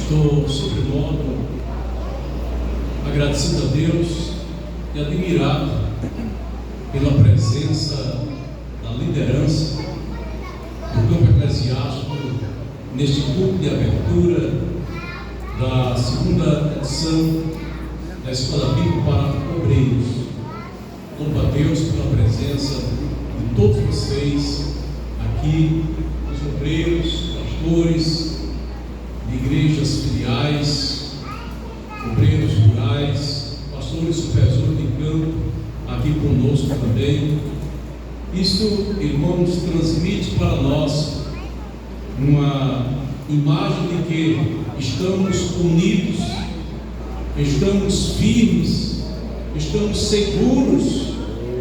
Estou, sobremodo, agradecido a Deus e admirado pela presença da liderança do campo eclesiástico neste culto de abertura da segunda edição da Escola Bíblica para Obreiros. Louvo a Deus pela presença de todos vocês aqui, os obreiros, pastores de igrejas filiais, obreiros rurais, pastores supervisores de campo aqui conosco também. Isso, irmãos, transmite para nós uma imagem de que estamos unidos, estamos firmes, estamos seguros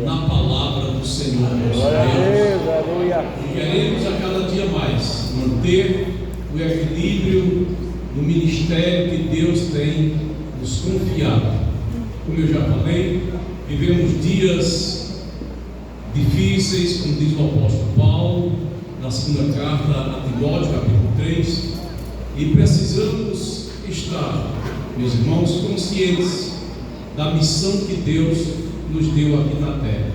na palavra do Senhor nosso Deus, e queremos a cada dia mais manter o equilíbrio do ministério que Deus tem nos confiado. Como eu já falei, vivemos dias difíceis, como diz o apóstolo Paulo na segunda carta a Timóteo, capítulo 3, e precisamos estar, meus irmãos, conscientes da missão que Deus nos deu aqui na terra.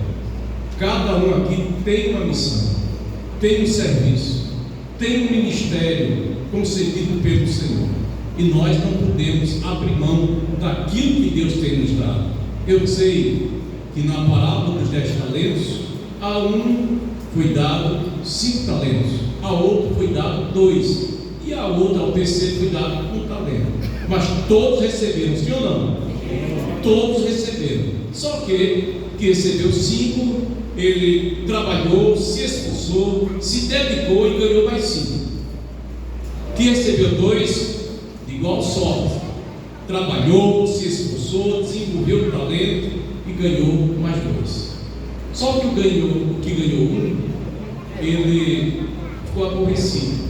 Cada um aqui tem uma missão, tem um serviço, tem um ministério concedido pelo Senhor, e nós não podemos abrir mão daquilo que Deus tem nos dado. Eu sei que na parábola dos 10 talentos, a um foi dado 5 talentos, a outro foi dado 2, e a outra, ao terceiro, foi dado 1 talento. Mas todos receberam, sim ou não? Todos receberam. Só que recebeu 5, ele trabalhou, se esforçou, se dedicou e ganhou mais 5. Que recebeu 2, de igual sorte, trabalhou, se esforçou, desenvolveu o talento e ganhou mais 2. Só que o que ganhou 1, ele ficou aborrecido.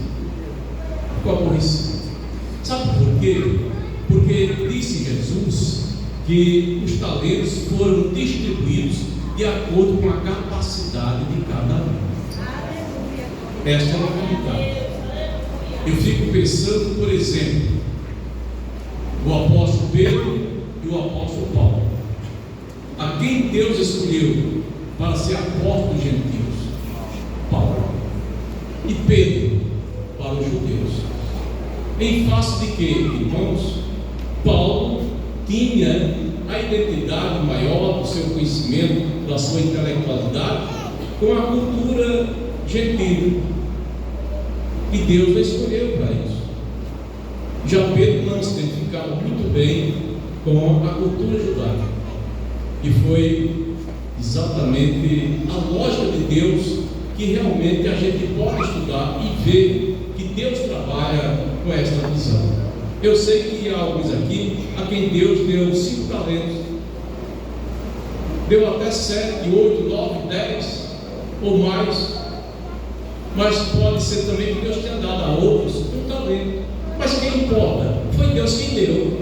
Sabe por quê? Porque disse Jesus que os talentos foram distribuídos de acordo com a capacidade de cada um. Esta é a realidade. Eu fico pensando, por exemplo, o apóstolo Pedro e o apóstolo Paulo. A quem Deus escolheu para ser apóstolo dos gentios? Paulo. E Pedro para os judeus. Em face de que, irmãos? Paulo tinha a identidade maior do seu conhecimento, da sua intelectualidade, com a cultura gentil. E Deus o escolheu para isso. Já Pedro não se identificava muito bem com a cultura judaica. E foi exatamente a lógica de Deus que realmente a gente pode estudar e ver que Deus trabalha com esta visão. Eu sei que há alguns aqui a quem Deus deu 5 talentos, deu até 7, 8, 9, 10 ou mais, mas pode ser também que Deus tenha dado a outros 1 talento. Mas quem importa? Foi Deus quem deu.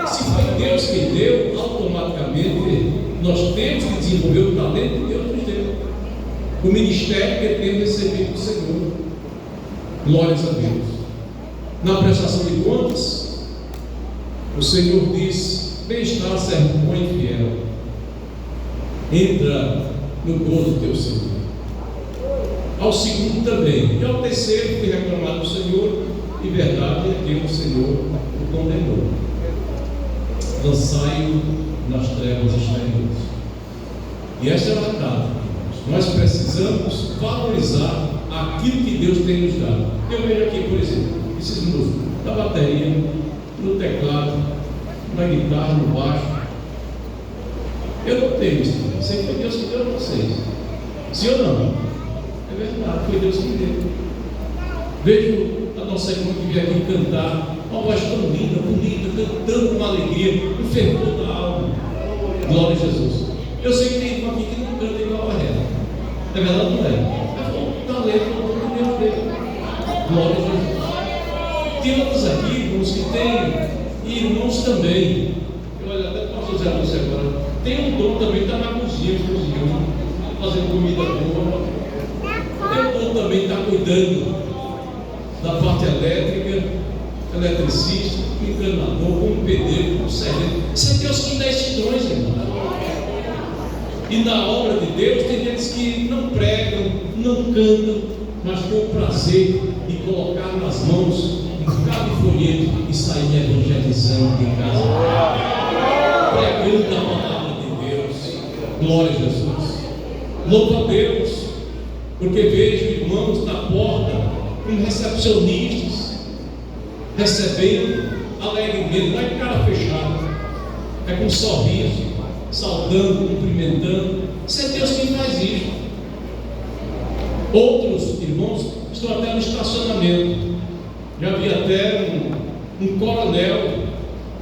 Se foi Deus quem deu, automaticamente nós temos que desenvolver o talento que Deus nos deu, o ministério que temos recebido do Senhor. Glórias a Deus. Na prestação de contas, o Senhor diz: bem está, servo bom e fiel, entra no gozo do teu Senhor. Ao segundo também, e ao terceiro foi reclamado do Senhor, e verdade é que o Senhor o condenou. Lançai-o nas trevas exteriores. E esta é a verdade. Nós precisamos valorizar aquilo que Deus tem nos dado. Eu vejo aqui, por exemplo, esses músicos da bateria, no teclado, na guitarra, no baixo. Eu não tenho isso, sei que foi Deus que deu a vocês. Sim ou não? É verdade, foi Deus que deu. Vejo a nossa irmã que veio aqui cantar, uma voz tão linda, bonita, cantando com alegria, o fervor da alma. Glória a Jesus. Eu sei que tem irmã aqui que não canta igual a ela. É verdade ou não é? Mas o talento do Deus dele. Glória a Jesus. Tem outros aqui, irmãos, que têm irmãos também. Eu olho até para o José Lúcio agora. Tem um dom também, está na cozinha, cozinhando, fazendo comida boa. Tem um dom também, está cuidando da parte elétrica. eletricista, como encanador, como pedreiro, como servente. Isso é Deus que dá esses dons, irmão. E na obra de Deus tem gente que não pregam, não cantam, mas tem o prazer de colocar nas mãos um cabo de folheto e sair evangelizando de casa, pregando a palavra de Deus. Glória a Jesus. Louva a Deus, porque vejo irmãos na porta como recepcionistas, recebendo alegremente, não é de cara fechada, é com um sorriso, saudando, cumprimentando. Isso é Deus quem faz isso. Outros irmãos estão até no estacionamento. Já vi até um coronel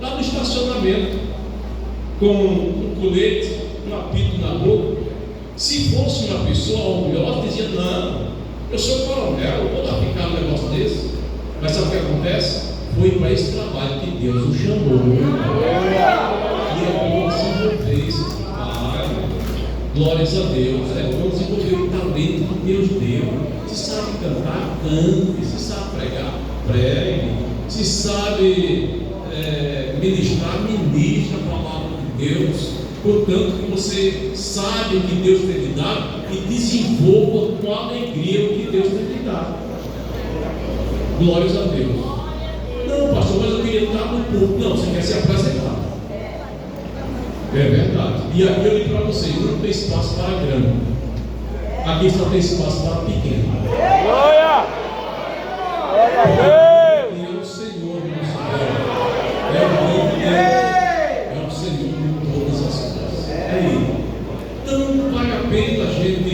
lá no estacionamento, com um colete, um apito na boca. Se fosse uma pessoa orgulhosa, dizia: não, eu sou coronel, eu vou lá ficar um negócio desse. Mas sabe o que acontece? Foi para esse trabalho que Deus o chamou. E é bom desenvolver esse trabalho. Glórias a Deus. É bom desenvolver o talento que Deus deu. Se sabe cantar, cante. Se sabe pregar, pregue. Se sabe ministrar, ministra a palavra de Deus. Portanto, que você sabe o que Deus tem lhe dado e desenvolva com alegria o que Deus tem lhe dado. Glórias a Deus. Não, pastor, mas eu queria estar no público. Não, você quer se apresentar. É verdade. E aqui eu digo para vocês: não tem espaço para grande. Aqui só tem espaço para pequeno. Glória! Glória a Deus! E é o Senhor, nosso Deus. É o nome dele. É o Senhor de todas as coisas. É Ele. Então vale a pena a gente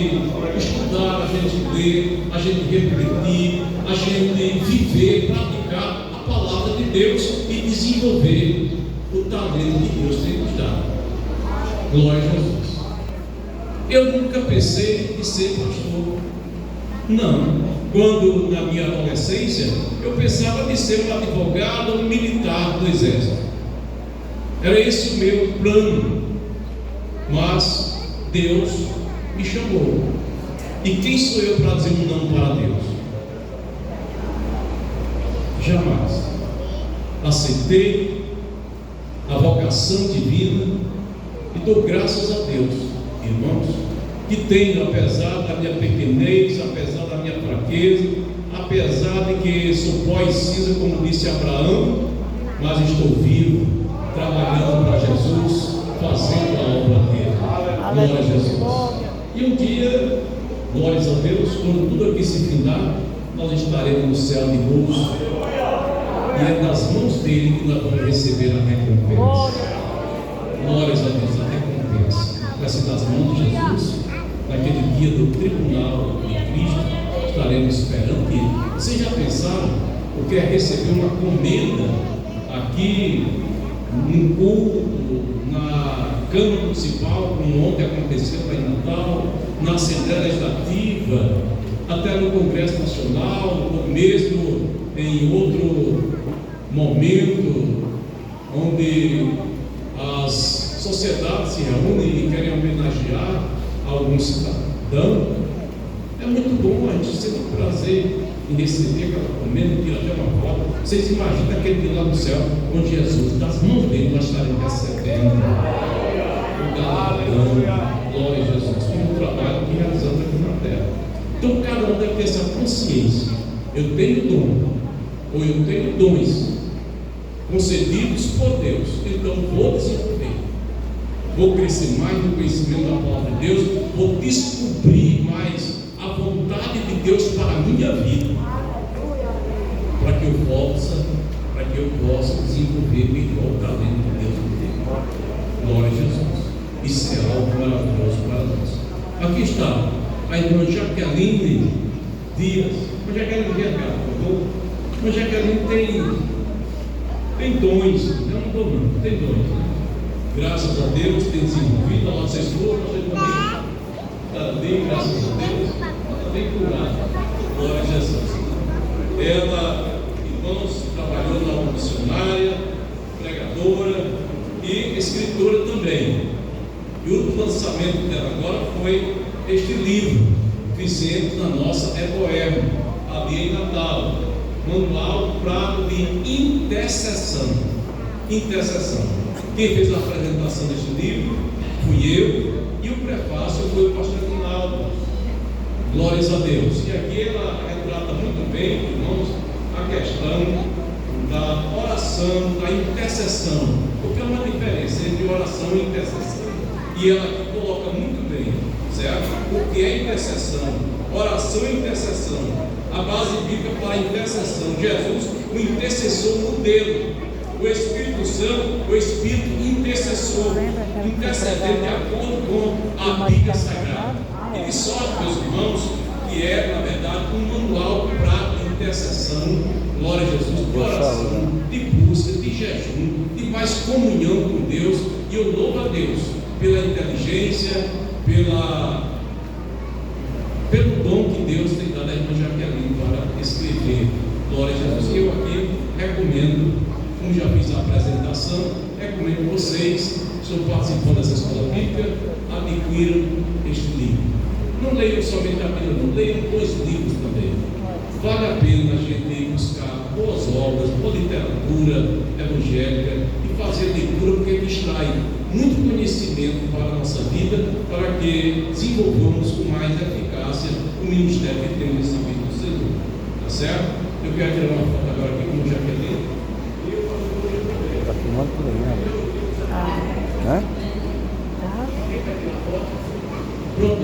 estudar, a gente ler, a gente refletir, a gente viver, praticar a palavra de Deus e desenvolver o talento que Deus tem nos dado. Glória a Jesus. Eu nunca pensei em ser pastor. Não. Quando na minha adolescência eu pensava em ser um advogado ou um militar do exército. Era esse o meu plano. Mas Deus me chamou. E quem sou eu para dizer um não para Deus? Jamais. Aceitei a vocação divina e dou graças a Deus, irmãos, que tenho, apesar da minha pequenez, apesar da minha fraqueza, apesar de que sou pó e cinza, como disse Abraão, mas estou vivo, trabalhando para Jesus, fazendo a obra dele. Glória a Jesus. E um dia, glórias a Deus, quando tudo aqui se findar, nós estaremos no céu de luz, e é das mãos dele que nós vamos receber a recompensa. Glórias a Deus, a recompensa vai ser das mãos de Jesus. Naquele dia do tribunal de Cristo, estaremos esperando Ele. Vocês já pensaram o que é receber uma comenda aqui num culto, na Câmara Municipal, como ontem aconteceu lá em Natal, na Assembleia Legislativa, até no Congresso Nacional, ou mesmo em outro momento, onde as sociedades se reúnem e querem homenagear algum cidadão? É muito bom, a gente sente o prazer em receber aquela comenda, tirar até uma foto. Vocês imaginam aquele dia lá no céu, onde Jesus, das mãos dele, nós estaremos recebendo o galardão. Glória a Jesus, como o trabalho que realizamos aqui na terra. Então cada um deve ter essa consciência: eu tenho dom, ou eu tenho dons concedidos por Deus, então vou desenvolver, vou crescer mais no conhecimento da palavra de Deus, vou descobrir mais a vontade de Deus para a minha vida, para que eu possa desenvolver melhor o talento que Deus me deu. Glória a Jesus. Isso é algo maravilhoso para nós. Aqui está a irmã Jaqueline Dias. A Jaqueline Dias, por favor. A Jaqueline tem dons. Eu não dou não, tem dons. Graças a Deus tem desenvolvido. Olha lá, vocês foram, está bem, graças a Deus. Está bem curada. Glória a Jesus. Ela, irmãos, trabalhou na obra missionária, pregadora e escritora também. E o lançamento dela agora foi este livro, Vicente na Nossa Ecoermo, ali em Natal. Manual Prático de Intercessão. Intercessão. Quem fez a apresentação deste livro fui eu, e o prefácio foi o pastor Rinaldo. Glórias a Deus. E aqui ela retrata muito bem, irmãos, a questão da oração, da intercessão, porque é uma diferença entre oração e intercessão, e ela aqui coloca muito bem, certo? O que é intercessão? Oração e intercessão. A base bíblica para a intercessão: Jesus, o intercessor modelo, o Espírito Santo, o Espírito intercessor, intercedendo de acordo com a Bíblia Sagrada. Ele só, meus irmãos, que é, na verdade, um manual para intercessão, glória a Jesus, de oração, de busca, de jejum, de mais comunhão com Deus. E eu louvo a Deus pela inteligência, pelo dom que Deus tem dado à irmã Jaqueline para escrever, glória a Jesus. Eu aqui recomendo, como já fiz a apresentação, recomendo vocês, que estão participando dessa escola bíblica, adquiram este livro. Não leiam somente a Bíblia, não, leiam 2 livros também. Vale a pena a gente buscar boas obras, boa literatura evangélica e fazer leitura, porque distrai muito conhecimento para a nossa vida, para que desenvolvamos com mais eficácia o ministério que temos recebido do Senhor. Tá certo? Eu quero tirar uma foto agora aqui com o Jaqueline. Está filmando por aí, né? Hã? Pronto,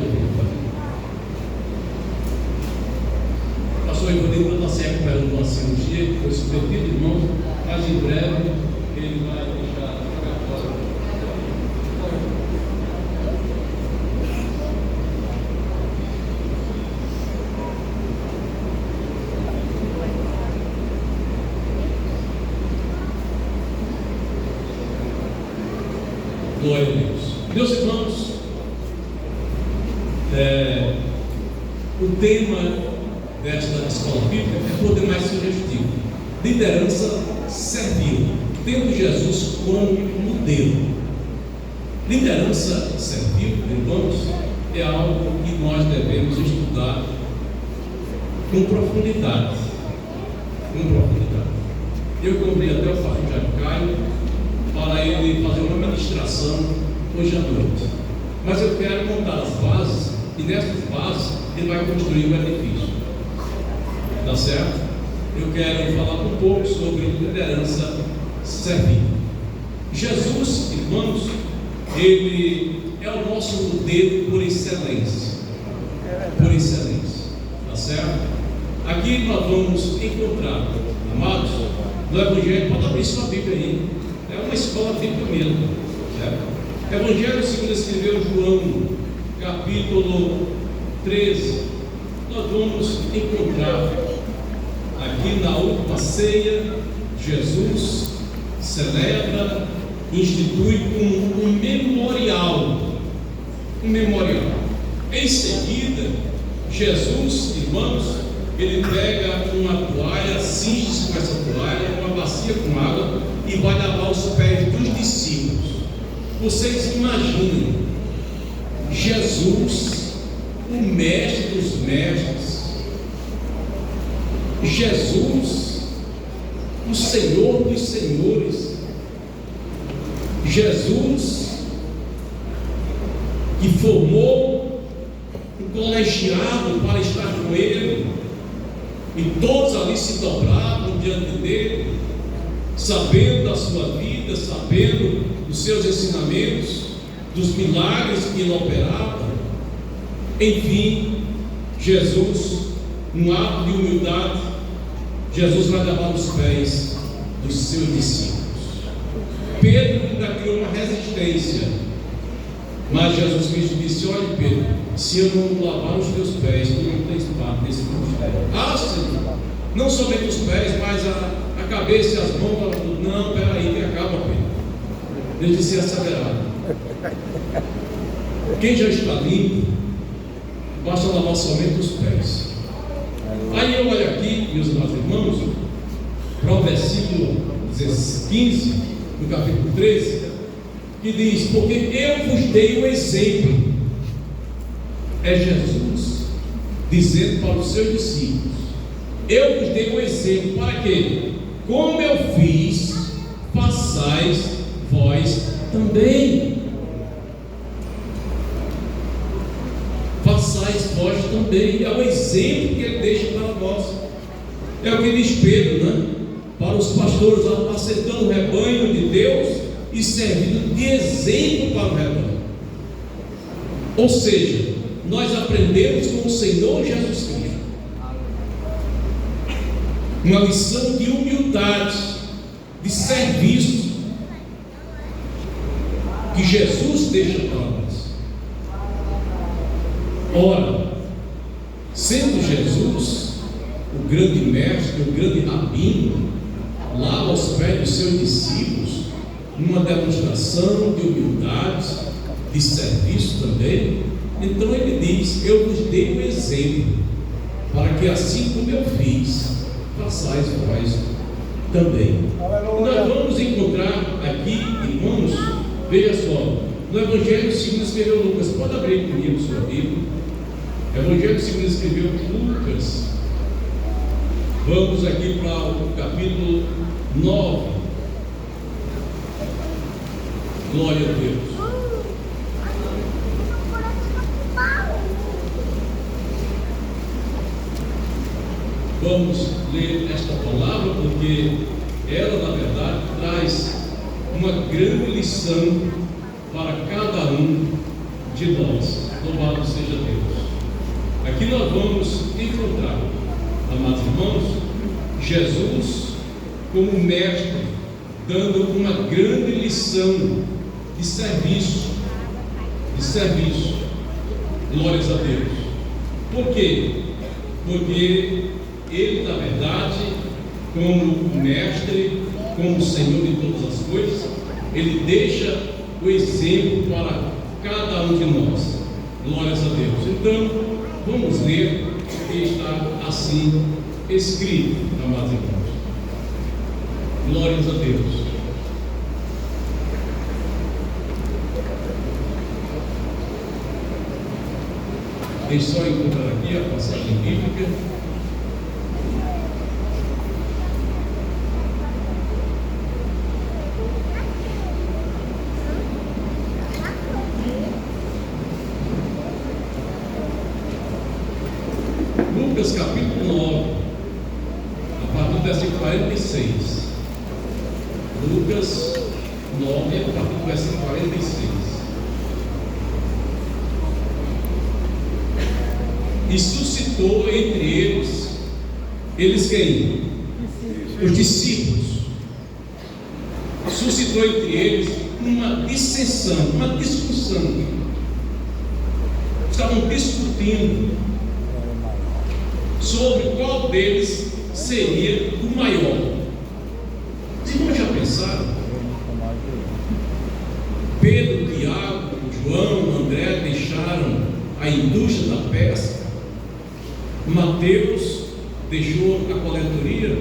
pastor Ivanildo está se recuperando de uma cirurgia que foi submetida, irmãos, mas em breve ele vai deixar ficar fora. Glória a Deus. Meus irmãos, o tema desta escola bíblica é poder mais sugestivo: liderança servil, tendo Jesus como modelo. Liderança servil, irmãos, é algo que nós devemos estudar com profundidade. Eu convidei até o pastor Jair Caio para ele fazer uma ministração hoje à noite, mas eu quero montar as bases, e nessas bases ele vai construir um edifício. Tá certo? Eu quero falar um pouco sobre liderança servil. Jesus, irmãos, ele é o nosso modelo por excelência. Por excelência. Tá certo? Aqui nós vamos encontrar, amados, no Evangelho. Pode abrir sua Bíblia aí. É uma escola bíblica mesmo. Certo? Evangelho segundo escreveu João, capítulo 13. Nós vamos encontrar aqui na última ceia, Jesus celebra, institui um memorial. Em seguida, Jesus, irmãos, ele pega uma toalha, cinge-se com essa toalha, uma bacia com água e vai lavar os pés dos discípulos. Vocês imaginem Jesus, o mestre dos mestres, Jesus, o Senhor dos senhores, Jesus, que formou um colegiado para estar com ele, e todos ali se dobravam diante dele, sabendo da sua vida, sabendo dos seus ensinamentos, dos milagres que ele operava. Enfim, Jesus, num ato de humildade, Jesus vai lavar os pés dos seus discípulos. Pedro ainda criou uma resistência, mas Jesus Cristo disse: olha, Pedro, se eu não lavar os teus pés, tu não tens parte nesse ministério. Ah, Senhor, não somente os pés, mas a cabeça e as mãos. Não, peraí, que acaba, Pedro. Ele disse acelerado. Quem já está limpo, basta lavar somente os pés. Aí eu olho aqui, meus irmãos, para o versículo 15, no capítulo 13, que diz: porque eu vos dei o exemplo. É Jesus dizendo para os seus discípulos: Eu vos dei um exemplo para que, como eu fiz, façais vós também. Façais vós também. É o exemplo que ele deixa para nós. É o que diz Pedro, né? Para os pastores, apacentando o rebanho de Deus e servindo de exemplo para o rebanho. Ou seja, nós aprendemos com o Senhor Jesus Cristo uma lição de humildade, de serviço, que Jesus deixa para nós. Ora, sendo Jesus o grande mestre, o grande rabino, lá aos pés dos seus discípulos, numa demonstração de humildade, de serviço também, então ele diz: eu vos dei um exemplo, para que assim como eu fiz, façais vós também. Nós vamos encontrar aqui, irmãos, veja só, no Evangelho segundo escreveu Lucas. Pode abrir comigo sua Bíblia. Evangelho segundo escreveu Lucas. Vamos aqui para o capítulo 9. Glória a Deus. Vamos ler esta palavra, porque ela, na verdade, traz uma grande lição para cada um de nós. Louvado seja Deus. Aqui nós vamos encontrar, amados irmãos, Jesus como mestre, dando uma grande lição de serviço. Glórias a Deus. Por quê? Porque ele, na verdade, como mestre, como Senhor de todas as coisas, ele deixa o exemplo para cada um de nós. Glórias a Deus. Então, vamos ler o que está assim escrito, amados irmãos. Glórias a Deus. Deixa eu só encontrar aqui a passagem bíblica. Lucas capítulo 9, a partir do versículo 46. Lucas 9, a partir do versículo 46. E suscitou entre eles quem? Os discípulos. Suscitou entre eles uma dissensão, uma discussão. Estavam discutindo sobre qual deles seria o maior. Os irmãos já pensaram? Pedro, Tiago, João, André deixaram a indústria da pesca. Mateus deixou a coletoria.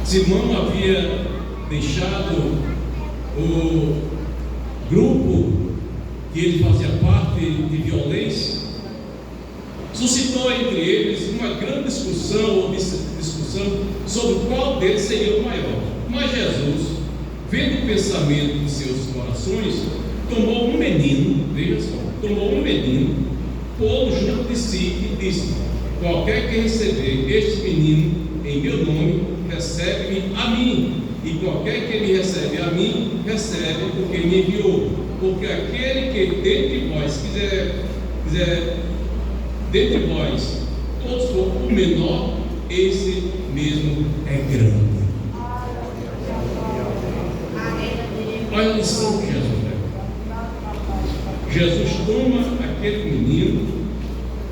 Simão havia deixado o grupo que ele fazia parte de violência. Suscitou entre eles uma grande discussão sobre qual deles seria o maior. Mas Jesus, vendo o pensamento de seus corações, tomou um menino, veja só, pô-lo junto de si e disse: qualquer que receber este menino em meu nome, recebe-me a mim, e qualquer que me recebe a mim, recebe o que me enviou. Porque aquele que dentre vós quiser dentre vós todos for o menor, esse mesmo é grande. Olha a lição que Jesus deu. Jesus toma aquele menino,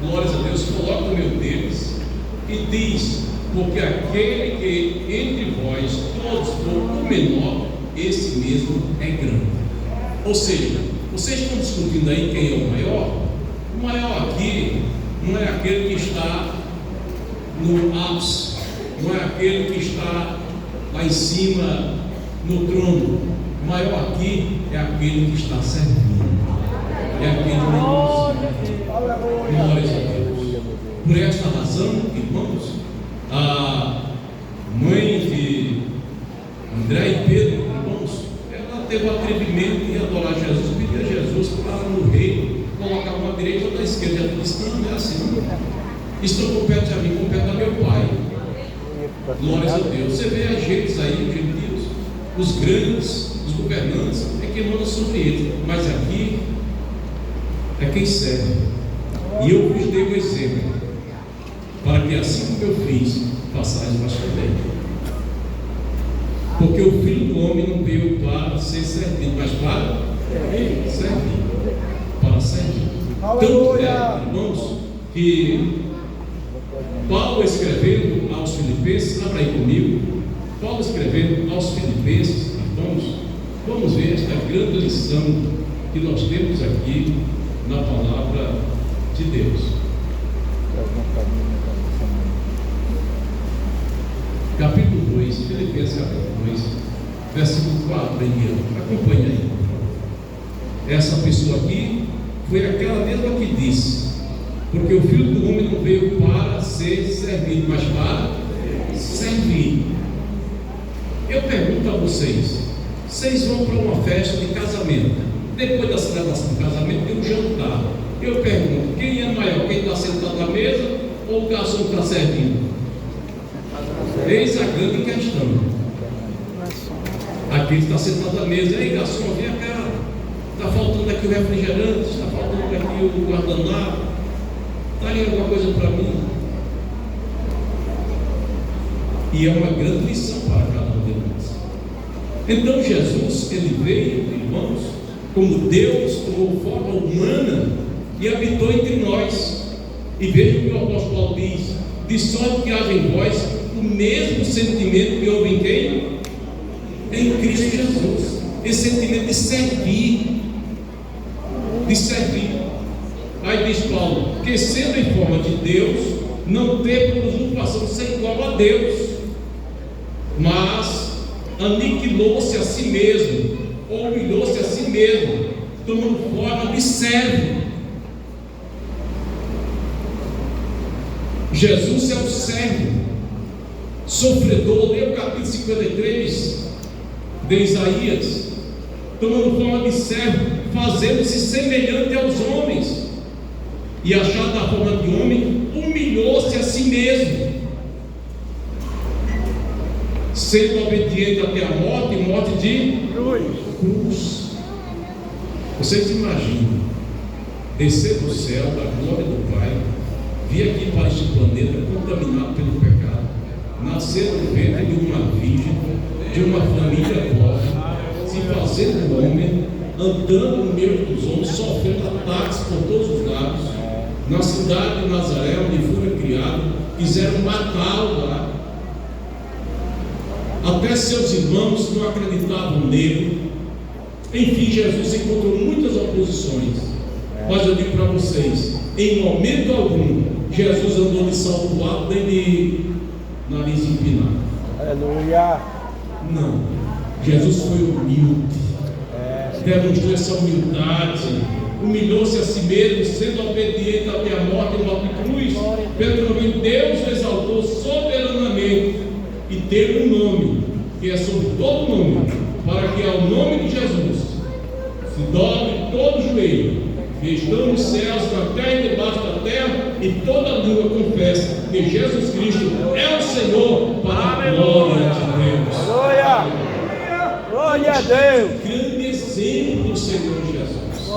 glórias a Deus, coloca no meio deles e diz: porque aquele que entre vós todos for o menor, esse mesmo é grande. Ou seja, vocês estão discutindo aí quem é o maior? O maior aqui não é aquele que está no ápice, não é aquele que está lá em cima no trono. O maior aqui é aquele que está servindo, é aquele que nos glórias a Deus. Por esta razão, irmãos, a mãe de André e Pedro, irmãos, ela teve o atrevimento de adorar Jesus, pedir a Jesus para no reino colocar uma direita ou da esquerda. Ela disse: não, não é assim, não. Isso não compete a mim, compete a meu Pai. Glórias a Deus. Você vê agentes aí, os gentios, os grandes, os governantes, é quem manda sobre eles, mas aqui é quem serve. E eu vos dei o exemplo, para que assim como eu fiz, façais vós também. Porque o Filho do Homem não veio para ser servido, mas para servir. Para servir. Tanto é, irmãos, que Paulo escrevendo aos Filipenses, abra aí comigo, Paulo escrevendo aos Filipenses, irmãos, vamos ver esta grande lição que nós temos aqui na palavra de Deus. Capítulo 2, Filipenses capítulo 2, versículo 4 em diante. Acompanhe aí. Essa pessoa aqui foi aquela mesma que disse: porque o Filho do Homem não veio para ser servido, mas para servir. Eu pergunto a vocês: vocês vão para uma festa de casamento, depois da celebração do casamento tem um jantar. Eu pergunto: quem é maior, quem está sentado à mesa ou o garçom que está servindo? Eis a grande questão. Aquele que está sentado à mesa: ei, garçom, vem cá, está faltando aqui o refrigerante, está faltando aqui o guardanapo, está aí alguma coisa para mim? E é uma grande lição para cada um de nós. Então Jesus, ele veio, irmãos, como Deus, tomou forma humana e habitou entre nós. E veja o que o apóstolo Paulo diz: de sorte que haja em vós o mesmo sentimento que houve em quem? Em Cristo Jesus. Esse sentimento de servir. De servir. Aí diz Paulo: que sendo em forma de Deus, não teve por usurpação ser igual a Deus, mas aniquilou-se a si mesmo, ou humilhou-se a si mesmo, tomando forma de servo. Jesus é o servo, sofredor. Lê o capítulo 53 de Isaías, tomando forma de servo, fazendo-se semelhante aos homens, e achado a forma de homem, humilhou-se a si mesmo, sendo obediente até a morte, e morte de cruz. Vocês imaginam descer do céu, da glória do Pai, vir aqui para este planeta contaminado pelo pecado, nascer no ventre de uma virgem, de uma família pobre, se fazendo homem, andando no meio dos homens, sofrendo ataques por todos os lados, na cidade de Nazaré, onde foi criado, quiseram matá-lo lá. Até seus irmãos não acreditavam nele. Enfim, Jesus encontrou muitas oposições, mas eu digo para vocês: em momento algum Jesus andou de salto alto nem de nariz empinado. Aleluia. Não, Jesus foi humilde, demonstrou essa humildade, humilhou-se a si mesmo, sendo obediente até a morte e morte de cruz. Pelo nome, Deus o exaltou soberanamente e teve um nome que é sobre todo nome, para que ao nome de Jesus se dobre todo o joelho, que estão nos céus, na terra e debaixo da terra, e toda língua confessa que Jesus Cristo é o Senhor, para a glória de Deus. Glória! Glória a Deus! Grande exemplo do Senhor Jesus.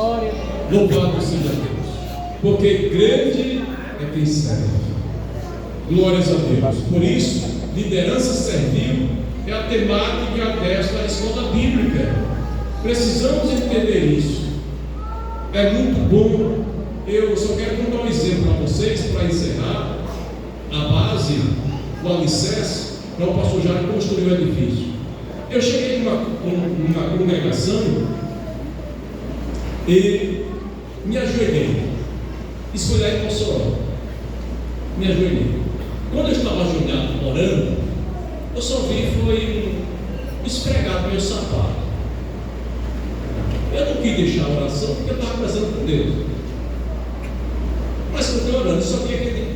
Louvado seja Deus, porque grande é quem serve. Glórias a Deus. Por isso, liderança servil é a temática desta escola bíblica. Precisamos entender isso. É muito bom. Eu só quero contar um exemplo para vocês, para encerrar. A base, o alicerce, para o pastor Jário construir o edifício. Eu cheguei numa congregação e me ajoelhei. Isso foi lá em Mossoró. Me ajoelhei. Quando eu estava ajoelhado orando, eu só vi foi esfregado meu sapato. Eu não quis deixar a oração porque eu estava conversando com Deus. Mas quando eu orando, eu só vi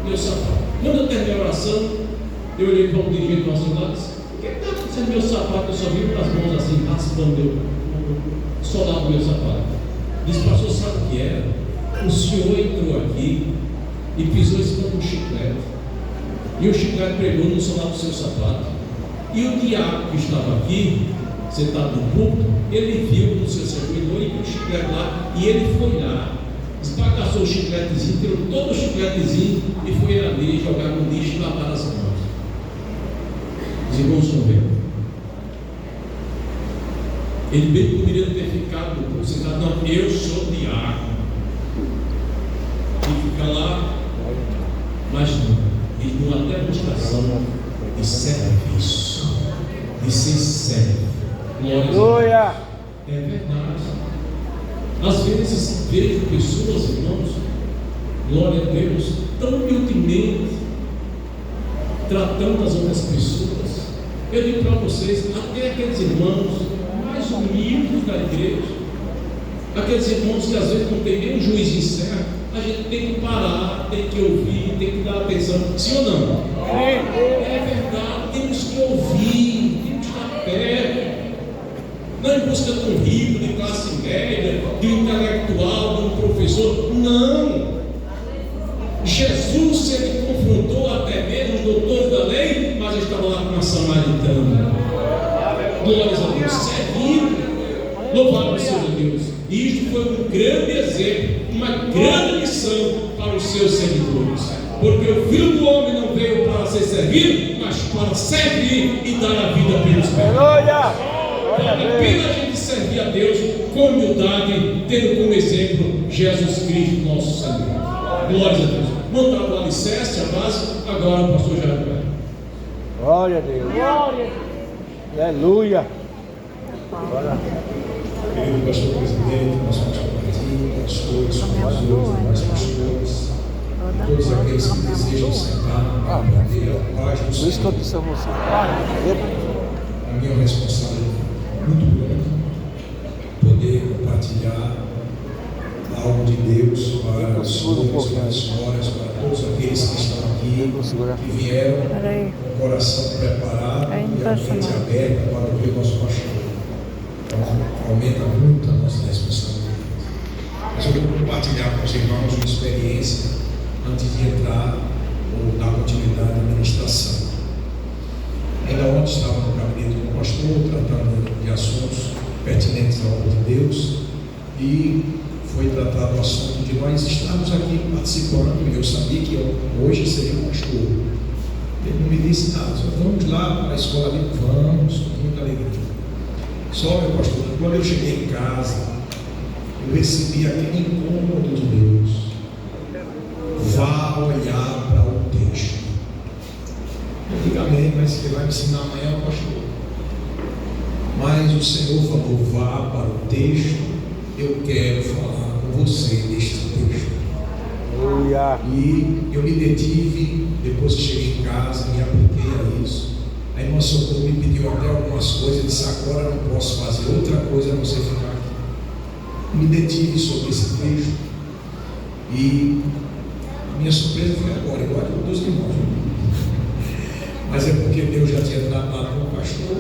meu sapato. Quando eu terminei a oração, eu olhei para o dirigente do nosso lado e disse: o que está acontecendo meu sapato? Eu só vi com as mãos assim, raspando o solado do meu sapato. Disse: pastor, sabe o que era? O senhor entrou aqui e pisou em cima de um chiclete, e o chiclete pegou no solado do seu sapato, e o diabo que estava aqui, sentado no púlpito, ele viu no seu servidor e viu o chiclete lá, e ele foi lá, esbagaçou o chicletezinho, tirou todo o chicletezinho e foi ali jogar no lixo e lavar as mãos. Os irmãos estão vendo? Ele bem poderia ter ficado no púlpito sentado: não, eu sou diácono, e fica lá, mas não, ele deu uma demonstração de serviço, de ser servo. Aleluia! É verdade. Às vezes vejo pessoas, irmãos, glória a Deus, tão humildemente tratando as outras pessoas. Eu digo para vocês, até aqueles irmãos mais humildes da igreja, aqueles irmãos que às vezes não tem nem um juiz em serra, a gente tem que parar, tem que ouvir, tem que dar atenção. Sim ou não? É verdade, temos que ouvir, temos que estar perto. Não em busca de um rico, de classe média, de um intelectual, de um professor. Não. Jesus sempre confrontou até mesmo os doutores da lei, mas ele estava lá com uma samaritana. Glórias a Deus, servindo. Louvado seja Deus. E isto foi um grande exemplo, uma grande lição para os seus seguidores. Porque o Filho do Homem não veio para ser servido, mas para servir e dar a vida pelos pecadores. Vale a pena a gente servir a Deus com humildade, tendo como exemplo Jesus Cristo, nosso Senhor. Glória a Deus. Montado o alicerce, a base, agora o pastor Jair. Glória a Deus. Aleluia. Querido pastor presidente, nosso pastor Martinho, pastores, supervisores, pastores, todos aqueles que desejam sentar para aprender a paz do Senhor. Por isso que eu disse a você. A minha responsabilidade muito grande poder compartilhar algo de Deus para os senhores, para as senhoras, para todos aqueles que estão aqui, que vieram com o coração preparado e a mente aberta para ouvir o nosso pastor. Então aumenta muito a nossa responsabilidade. Mas eu vou compartilhar com os irmãos uma experiência antes de entrar ou dar continuidade à ministração. Ainda ontem estava no gabinete do pastor, tratando de assuntos pertinentes à obra de Deus, e foi tratado o assunto de nós estarmos aqui participando, e eu sabia que hoje seria o pastor. Ele não me disse nada, só vamos lá para a escola ali, vamos, com muita alegria. Só, meu pastor, quando eu cheguei em casa, eu recebi aquele incômodo de Deus: vá olhar para o texto. Eu digo amém, mas você vai me ensinar amanhã, pastor. Mas o Senhor falou: vá para o texto, eu quero falar com você deste texto. E eu me detive, depois que cheguei em casa, me apliquei a isso. A irmã Socorro me pediu até algumas coisas, eu disse: agora eu não posso fazer outra coisa a não ser ficar aqui. Me detive sobre esse texto, e minha surpresa foi agora, igual a todos os irmãos. Mas é porque Deus já tinha tratado com o pastor,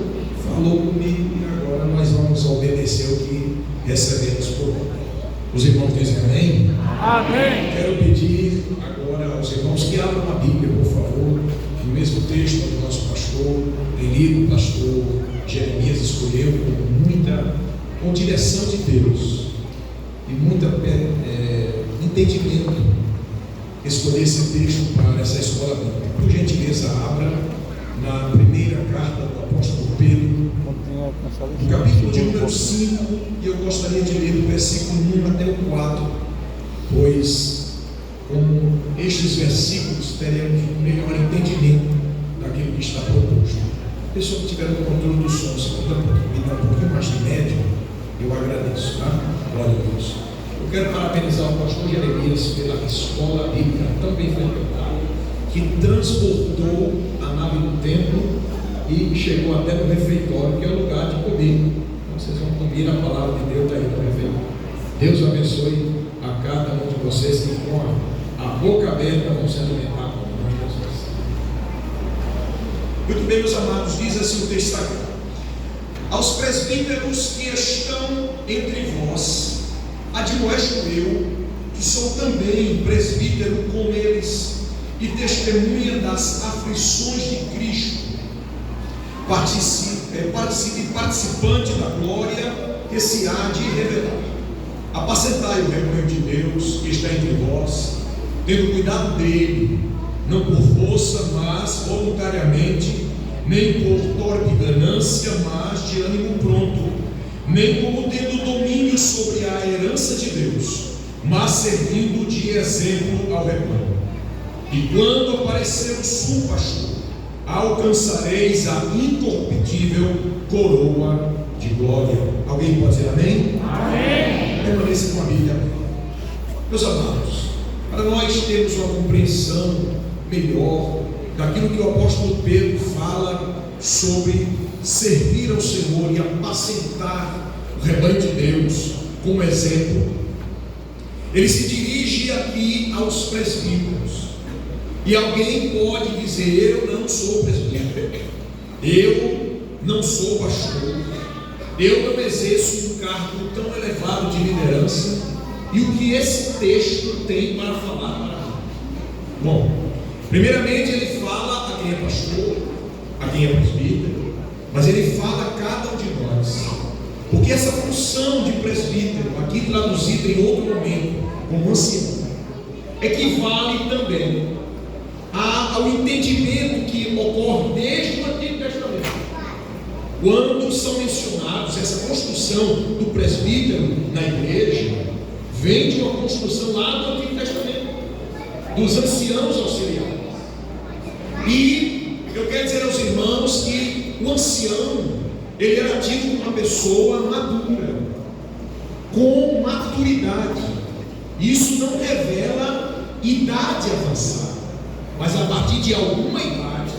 falou comigo, e agora nós vamos obedecer o que recebemos por ele. Os irmãos dizem amém? Amém. Quero pedir agora aos irmãos que abram a Bíblia, por favor, no mesmo texto do nosso pastor Eli, o pastor Jeremias escolheu com direção de Deus e muito entendimento, escolher esse texto para essa escola bíblica. Por gentileza, abra na primeira carta do apóstolo Pedro, no capítulo de número 5, e eu gostaria de ler do versículo 1 até o 4, pois com estes versículos teremos um melhor entendimento daquilo que está proposto. A pessoa que tiver no controle do som, se me dá um pouquinho mais de médio, eu agradeço, tá? Glória a Deus. Eu quero parabenizar o pastor Jeremias pela escola bíblica tão bem frequentada, que transportou a nave do templo e chegou até no refeitório, que é o lugar de comer. Então vocês vão comer a palavra de Deus aí no refeitório. Deus abençoe a cada um de vocês que com a boca aberta vão se alimentar Muito bem, meus amados, diz assim o texto sagrado: aos presbíteros que estão entre vós, admoesto eu, que sou também presbítero com eles, e testemunha das aflições de Cristo, participante da glória que se há de revelar. Apacentai o rebanho de Deus que está entre vós, tendo cuidado dele, não por força, mas voluntariamente, nem por torpe ganância, mas de ânimo pronto, nem como tendo domínio sobre a herança de Deus, mas servindo de exemplo ao rebanho. E quando aparecer o sumo pastor, alcançareis a incorruptível coroa de glória. Alguém pode dizer amém? Amém. Permaneça com a Bíblia. Meus amados, para nós termos uma compreensão melhor daquilo que o apóstolo Pedro fala sobre servir ao Senhor e apacentar o rebanho de Deus como exemplo, ele se dirige aqui aos presbíteros. E alguém pode dizer: eu não sou presbítero, eu não sou pastor, eu não exerço um cargo tão elevado de liderança. E o que esse texto tem para falar para mim? Bom, primeiramente ele fala a quem é pastor, a quem é presbítero, mas ele fala a cada um de nós, porque essa função de presbítero, aqui traduzida em outro momento como ancião, equivale também ao entendimento que ocorre desde o Antigo Testamento, quando são mencionados essa construção do presbítero na igreja. Vem de uma construção lá do Antigo Testamento, dos anciãos auxiliares. E eu quero dizer aos irmãos que o ancião, ele era tido como uma pessoa madura, com maturidade. Isso não revela idade avançada, mas a partir de alguma idade,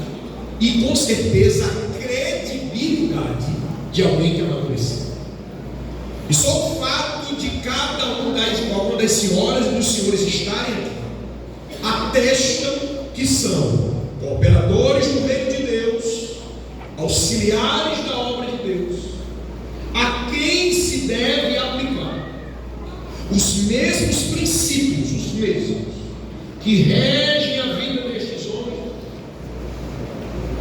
e com certeza a credibilidade de alguém que amadureceu. E só o fato de cada uma das senhoras e dos senhores estarem aqui atestam que são cooperadores do reino de Deus, auxiliares da obra de Deus, a quem se deve aplicar os mesmos princípios, os mesmos que regem a vida destes homens,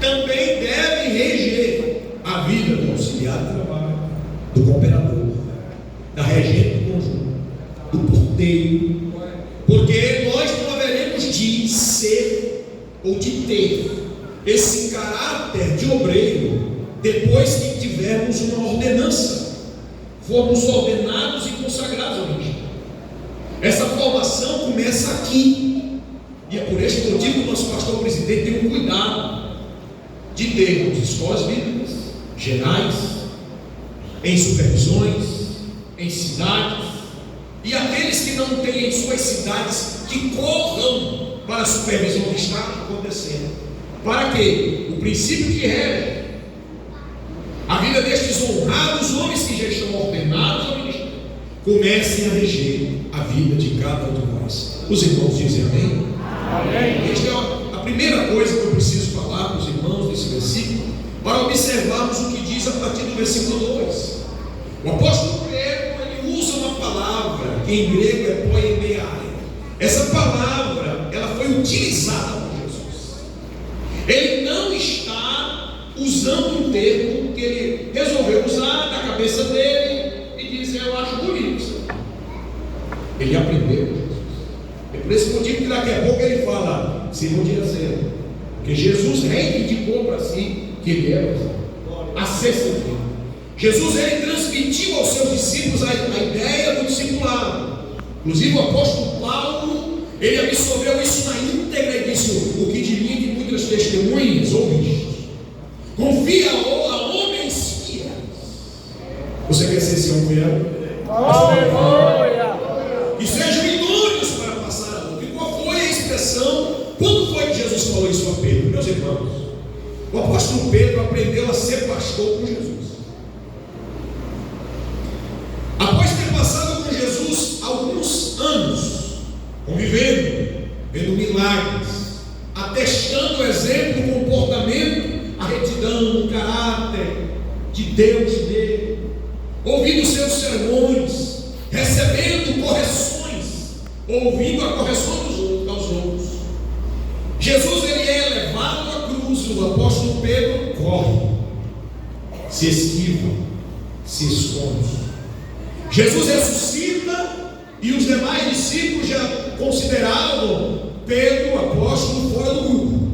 também devem reger a vida do auxiliar de trabalho, do cooperador, da regente do conjunto, do porteiro, porque nós não haveremos de ser ou de ter esse caráter de obreiro depois que tivermos uma ordenança, formos ordenados e consagrados ao ministério. Essa formação começa aqui, e é por este motivo que o nosso pastor presidente tem um cuidado de termos escolas bíblicas gerais, em supervisões, em cidades, e aqueles que não têm em suas cidades, que corram para a supervisão que está acontecendo, para que o princípio que rege a vida destes honrados homens que já estão ordenados ao ministério comecem a reger a vida de cada um de nós. Os irmãos dizem amém? Amém. Esta é a primeira coisa que eu preciso falar para os irmãos desse versículo, para observarmos o que diz a partir do versículo 2. O apóstolo Pedro, ele usa uma palavra que em grego é poimeia. Essa palavra, ela foi utilizada por Jesus. Ele não está usando um termo que ele resolveu usar da cabeça dele e diz: eu acho bonito. Ele aprendeu com Jesus. É por esse motivo que daqui a pouco ele fala Simão de Azeiro, porque Jesus reivindicou para si que ele era a ser servido. Jesus, ele transmitiu aos seus discípulos a ideia do discipulado. Inclusive o apóstolo Paulo, ele absorveu isso na íntegra e disse: o que de mim de muitas testemunhas ouviste, confia a homens fiéis. Você quer ser esse homem fiel? Aleluia. Que sejam idôneos para passar a luta. E qual foi a expressão? Quando foi que Jesus falou isso a Pedro? Meus irmãos, o apóstolo Pedro aprendeu a ser pastor com Jesus. Após ter passado com Jesus alguns anos, convivendo, vendo milagres, atestando o exemplo, o comportamento, a retidão, o caráter de Deus nele, ouvindo seus sermões, recebendo correções, ouvindo a correção aos outros. Jesus ele é levado à cruz, o apóstolo Pedro corre, se esquiva, se esconde. Jesus ressuscita e os demais discípulos já consideravam Pedro, apóstolo, fora do grupo.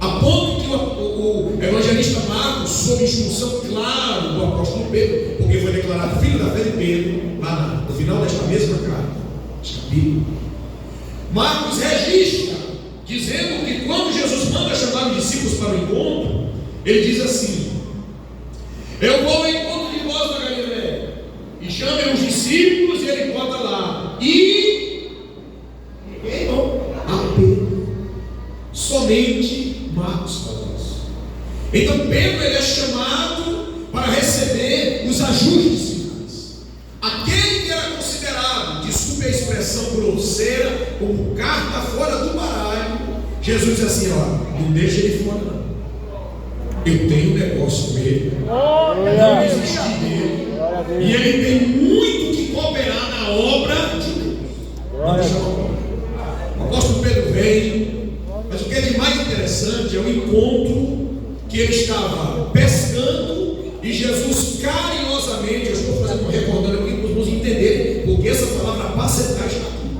A ponto que o evangelista Marcos, sob instrução clara do apóstolo Pedro, porque foi declarado filho da fé de Pedro, lá no final desta mesma carta, este capítulo, Marcos registra, dizendo que quando Jesus manda chamar os discípulos para o encontro, ele diz assim: eu vou ao encontro de vós na Galileia, e chamem os discípulos, e ele bota lá, e a Pedro, somente Marcos faz isso. Então Pedro ele é chamado para receber os ajustes finais. Aquele que era considerado, desculpe a expressão grosseira, como carta fora do baralho, Jesus diz assim: ó, não deixa ele fora não. Eu tenho um negócio com ele, não desisti dele, e ele tem muito que cooperar na obra de Deus. Não deixa não. O apóstolo Pedro veio, mas o que é de mais interessante é o encontro que ele estava pescando e Jesus carinhosamente, eu estou recordando aqui para os irmãos entenderem, porque essa palavra pacetar está aqui.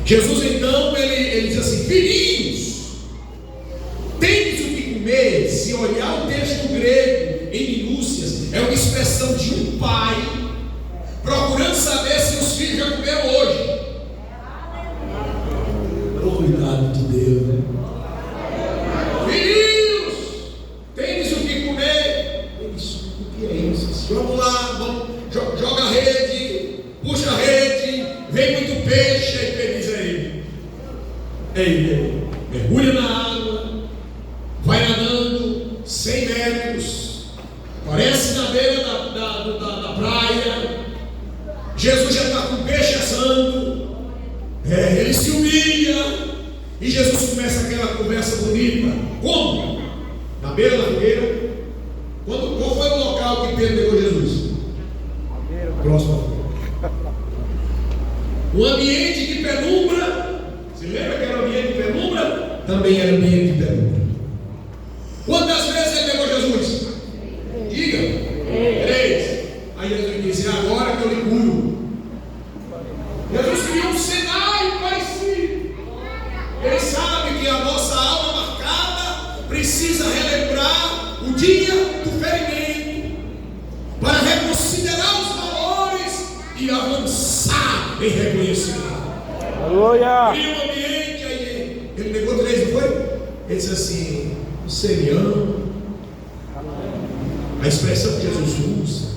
Jesus então, ele diz assim: filhinhos, tendes o que comer. Se olhar o texto grego em minúcias, é uma expressão de um pai procurando saber se os filhos já comeram hoje. Cuidado de Deus, né? Filhos, tendes o que comer. Isso, o que é isso? Vamos lá, joga a rede, puxa a rede, vem muito peixe, aí Pedro diz a ele: ei, mergulha na água, vai nadando 100 metros, parece na beira da praia, Jesus já está com peixe assando, ele se humilha, e Jesus começa aquela conversa bonita. Como? Na beira da fogueira. Qual foi o local que Pedro pegou Jesus? Próximo. O ambiente de penumbra. Você lembra que era o ambiente de penumbra? Também era ambiente de penumbra. Quantas vezes ele pegou Jesus? Diga. 3. Aí Jesus disse: agora que eu lhe curo. Jesus criou um cenário parecido. Ele sabe que a nossa alma marcada precisa relembrar o dia do ferimento para reconsiderar os valores e avançar em reconhecimento. Aleluia! Cria um ambiente, aí ele negou 3, não foi? Ele disse assim: você me ama? A expressão que Jesus usa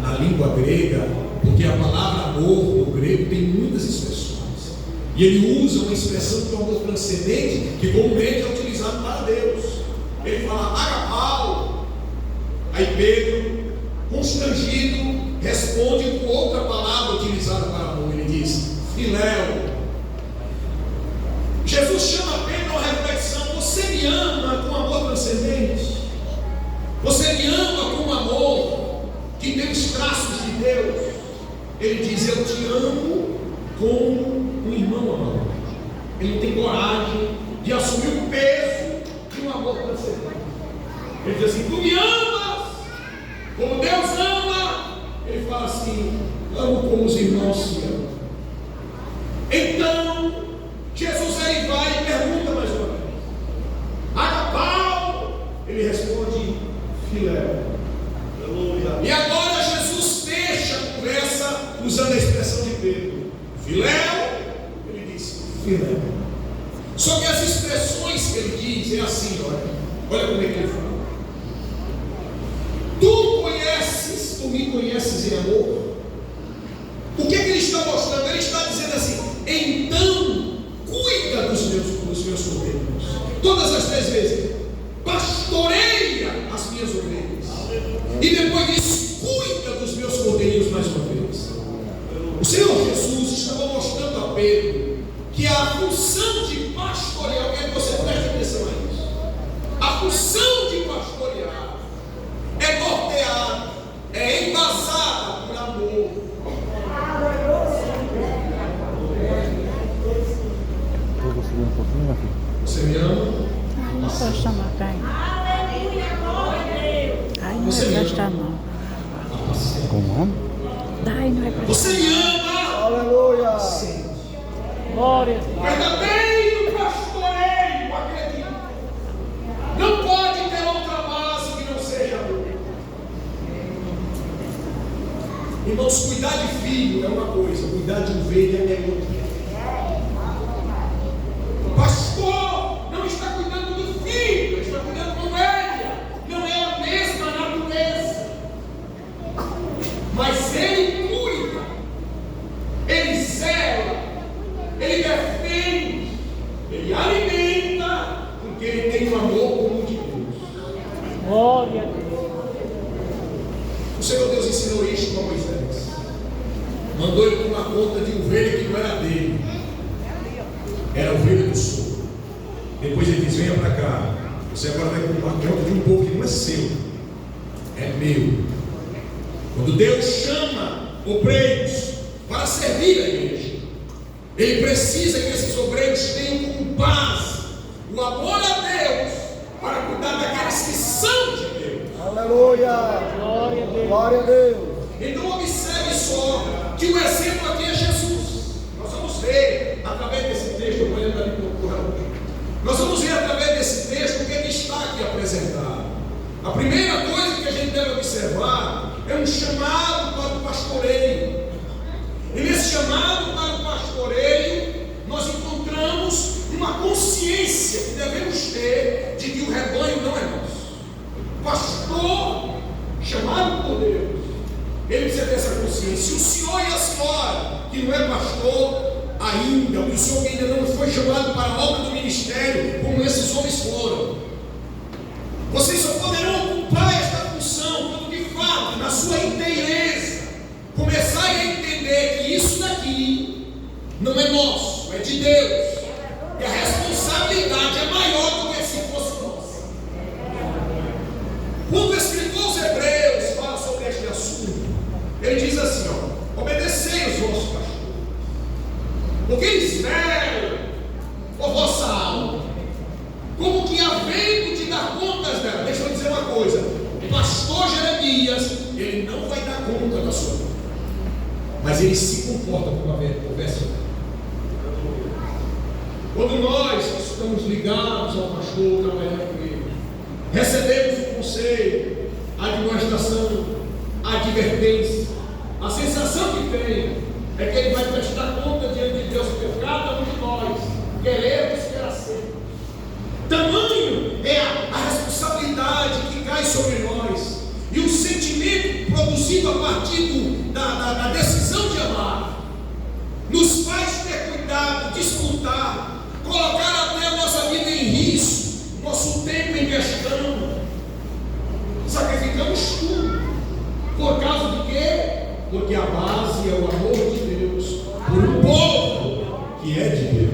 na língua grega, porque a palavra amor no grego tem muitas expressões. E ele usa uma expressão que é um amor transcendente, que comumente é utilizado para Deus. Ele fala agapau. Aí Pedro, constrangido, responde com outra palavra utilizada para amor. Ele diz filéu. Jesus chama Pedro a reflexão: você me ama com amor transcendente? Você me ama com amor que tem os traços de Deus? Ele diz: eu te amo como um irmão amado. Ele não tem coragem de assumir o peso de um amor transcendente. Ele diz assim: tu me amas como Deus ama. Ele fala assim: amo como os irmãos se amam. Então Jesus aí vai e pergunta mais uma vez: agapau? Ele responde: filéu. E agora Jesus fecha a conversa usando a expressão de Pedro: filéu. Ele diz filéu. Só que as expressões que ele diz é assim: olha como é que ele fala. Tu me conheces em amor. O que é que ele está mostrando? Ele está dizendo assim: então cuida dos meus cordeiros. Todas as 3 vezes, pastoreia as minhas ovelhas. E depois diz: cuida dos meus cordeiros mais uma vez. O Senhor Jesus estava mostrando a Pedro que a função de pastorear, eu quero que você preste atenção a isso. A embasada por amor. Você me ama? Não presta não, Caio. Ai, não Você vai me prestar ama? não. Como? Ai, não vai prestar. Você me ama? Aleluia. Sim. Glória. Verdadeiro pastoreio, acredito. Não pode ter outra base que não seja amor. Irmãos, cuidar de filho é uma coisa, cuidar de ovelha é outra. O pastor não está cuidando do filho, está cuidando da ovelha. Não é a mesma natureza. Mas ele cuida, ele zela, ele defende, ele alimenta, porque ele tem um amor como o de Deus. Glória a Deus. O Senhor Deus ensinou isto a Moisés. Mandou ele tomar conta de ovelha que não era dele. Era a ovelha do sul. Depois ele diz: venha para cá. Você agora vai tomar conta de um povo que não é seu, é meu. Quando Deus chama obreiros para servir a igreja, Ele precisa que esses obreiros tenham como base o amor a Deus para cuidar daqueles que são de Deus. Aleluia. Glória a Deus. Glória a Deus. Então observe só que o exemplo aqui é Jesus. Nós vamos ver através desse texto, eu vou ler ali por Raul. Nós vamos ver através desse texto o que ele está aqui apresentado. A primeira coisa que a gente deve observar é um chamado para o pastoreio. E nesse chamado para o pastoreio, nós encontramos uma consciência que devemos ter de que o rebanho não é nosso. O pastor, chamado por Deus, ele precisa ter essa consciência. O senhor e a senhora, que não é pastor ainda, o senhor que ainda não foi chamado para a obra do ministério, como esses homens foram, vocês só poderão ocupar esta função quando de fato, na sua inteireza, começarem a entender que isso daqui não é nosso, é de Deus, e a responsabilidade é maior do que se fosse nossa. Quando o escritor aos Hebreus fala sobre este assunto, ele diz assim: ó, obedecei os vossos pastores, porque eles velam por vossa alma, como que havendo de dar contas dela. Deixa eu dizer uma coisa: o pastor Jeremias, ele não vai dar conta da sua vida, mas ele se comporta como a conversa. Quando nós estamos ligados ao pastor, trabalhando com ele, recebemos o conselho, a admoestação, a advertência, a sensação que tem é que ele vai prestar conta diante de Deus por cada um de nós, queremos quer ser. Tamanho é a responsabilidade que cai sobre nós, e o sentimento produzido a partir da decisão de amar nos faz ter cuidado, disputar, colocar até a nossa vida em risco, nosso tempo em questão. Sacrificamos tudo. Por causa de quê? Porque a base é o amor de Deus por um povo que é de Deus.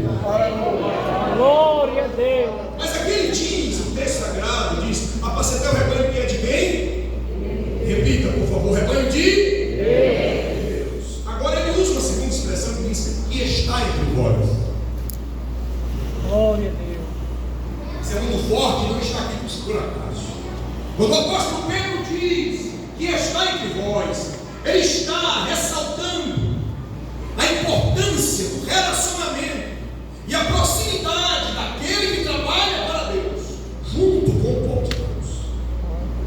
Glória a Deus. Mas aqui ele diz, o texto sagrado diz: apacentar o rebanho que é de quem? Repita, por favor: rebanho de Deus. Agora ele usa uma segunda expressão que diz: que está entre vós. Glória a Deus. Isso é muito forte, não está aqui por acaso. Quando o apóstolo Pedro diz que está entre vós, ele está ressaltando a importância do relacionamento e a proximidade daquele que trabalha para Deus, junto com o povo de Deus.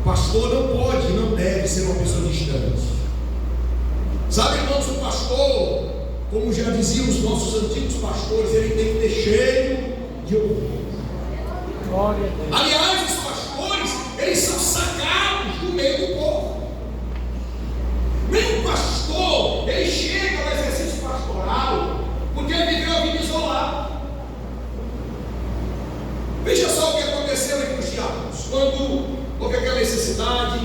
O pastor não pode, não deve ser uma pessoa distante. Sabe, irmãos, o pastor, como já diziam os nossos antigos pastores, ele tem que ter cheio de ovelhas. Glória a Deus. Aliás, os pastores, eles são sacados do meio do povo. Nem o pastor, ele chega ao exercício pastoral porque ele viveu a vida isolada. Veja só o que aconteceu entre os diáconos, quando houve aquela necessidade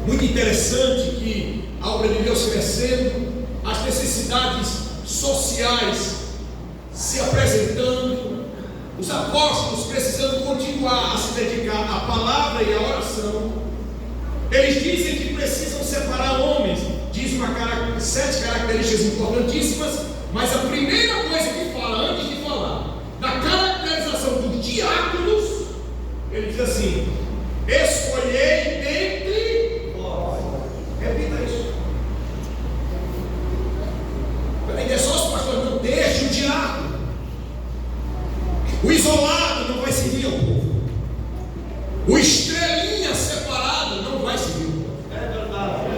muito interessante que a obra de Deus crescendo, as necessidades sociais se apresentando, os apóstolos precisando continuar a se dedicar à palavra e à oração. Eles dizem que precisam separar homens. Diz 7 características importantíssimas, mas a primeira coisa que fala, antes de falar da caracterização dos diáconos, ele diz assim: escolhei dentre vós. Repita isso. Peraí, só os pastores, não deixe o diácono. O isolado não vai servir ao povo. O estrelinha separado não vai servir ao povo. É verdade.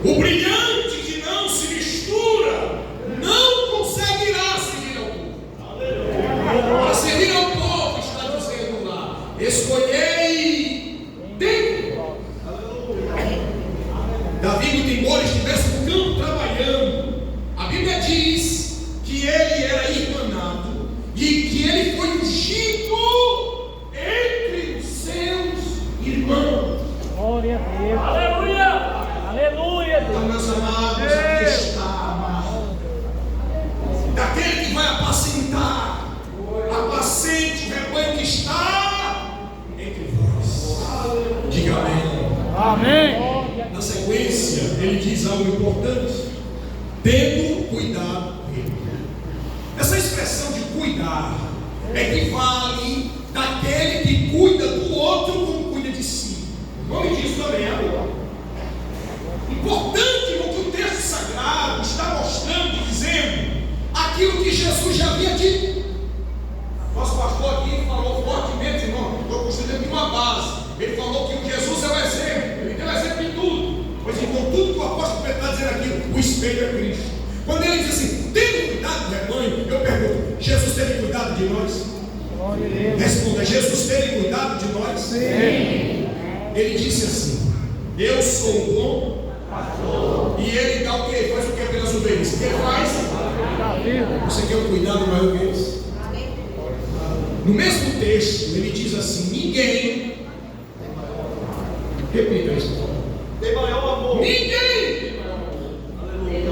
O brilhante que não se mistura não conseguirá servir ao povo. Para servir ao povo, está dizendo lá: escolhei dentro. Davi, muito embora estivesse no campo trabalhando, a Bíblia diz que ele era irmanado e que ele foi ungido entre os seus irmãos. Glória a Deus. Aleluia. Aleluia, Deus. Então, meus amados, aqui está a marca daquele que vai apacentar. Apacente o rebanho que está entre vós. Diga amém. Amém. Na sequência, ele diz algo importante: tendo cuidado dele. Essa expressão de cuidar equivale daquele que cuida do outro como cuida de si. O nome disso também é amor. Importante no que o texto sagrado está mostrando, dizendo aquilo que Jesus já havia dito. Nosso pastor aqui falou fortemente, irmão, estou construindo aqui uma base. Ele falou que Jesus é o exemplo, ele deu exemplo em tudo. Pois então, tudo que o apóstolo Pedro está dizendo aqui, o espelho é Cristo. Quando ele diz assim: tendo cuidado do rebanho, eu pergunto: Jesus teve cuidado de nós? Glória a Deus. Responda: Jesus teve cuidado de nós? Sim. Ele disse assim: eu sou o bom pastor. E ele dá o que? Faz o que pelas ovelhas? O que ele faz? Você quer um cuidado maior que esse? No mesmo texto, ele diz assim: ninguém. Repita isso. Tem maior amor. Ninguém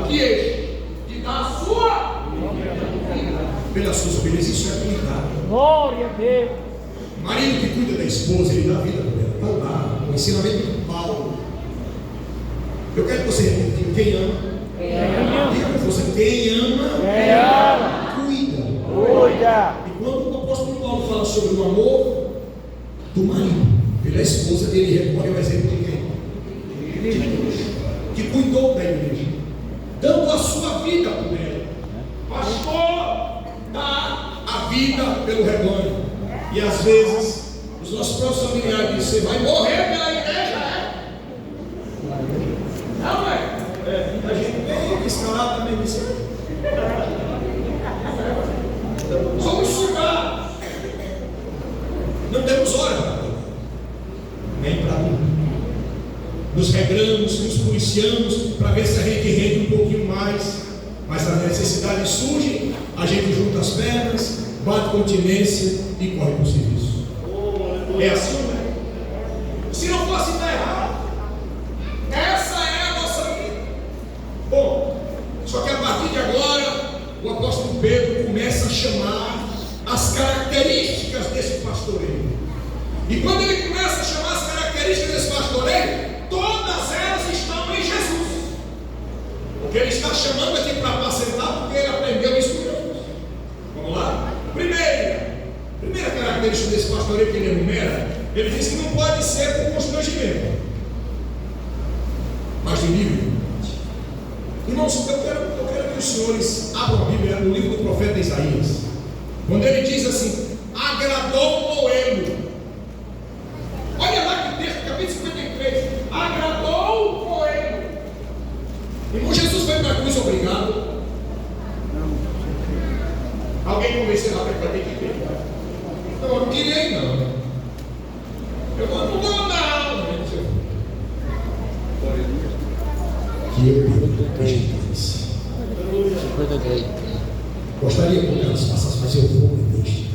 que este, que dá a sua pelas suas ovelhas, isso é cuidado. Glória a Deus. O marido que cuida da esposa, ele dá a vida para ela. Então lá, o ensinamento de Paulo. Eu quero que você repita: quem ama, diga para você, quem ama, cuida. Cuida. E quando o apóstolo Paulo fala sobre o amor do marido pela esposa, ele recorre ao exemplo de quem? De Cristo, que cuidou da igreja, dando a sua vida por ela. Pastor dá a vida pelo rebanho. E às vezes os nossos próprios familiares dizem: você vai morrer pela igreja, não é? A gente tem que escalar também nisso. Somos sugados. Não temos hora nem para tudo. Nos regramos, nos policiamos para ver se a gente rende um pouquinho mais. Mas as necessidades surgem, a gente junta as pernas, bate continência e corre para o serviço. É assim, né? Se não fosse, está errado. Essa é a nossa vida. Bom, só que a partir de agora, o apóstolo Pedro começa a chamar as características desse pastoreio. E quando ele começa a chamar as características desse pastoreio, todas elas estão em Jesus. Porque ele está chamando aqui para apacentar, porque ele aprendeu isso com Jesus. Vamos lá? Primeira característica desse pastoreio que ele enumera, ele diz que não pode ser por constrangimento, mas de nível. Irmãos, eu quero que os senhores abram a Bíblia no livro do profeta Isaías, quando ele diz assim: agradou o poema. Olha lá que texto, capítulo 53. Agradou o poema. Irmão, Jesus foi para a cruz obrigado. Alguém convenceu lá para ter que ir? Não, eu não queria ir, não. Eu não vou, não. Que eu rejeitasse. Gostaria que elas passassem, mas eu vou me deixar.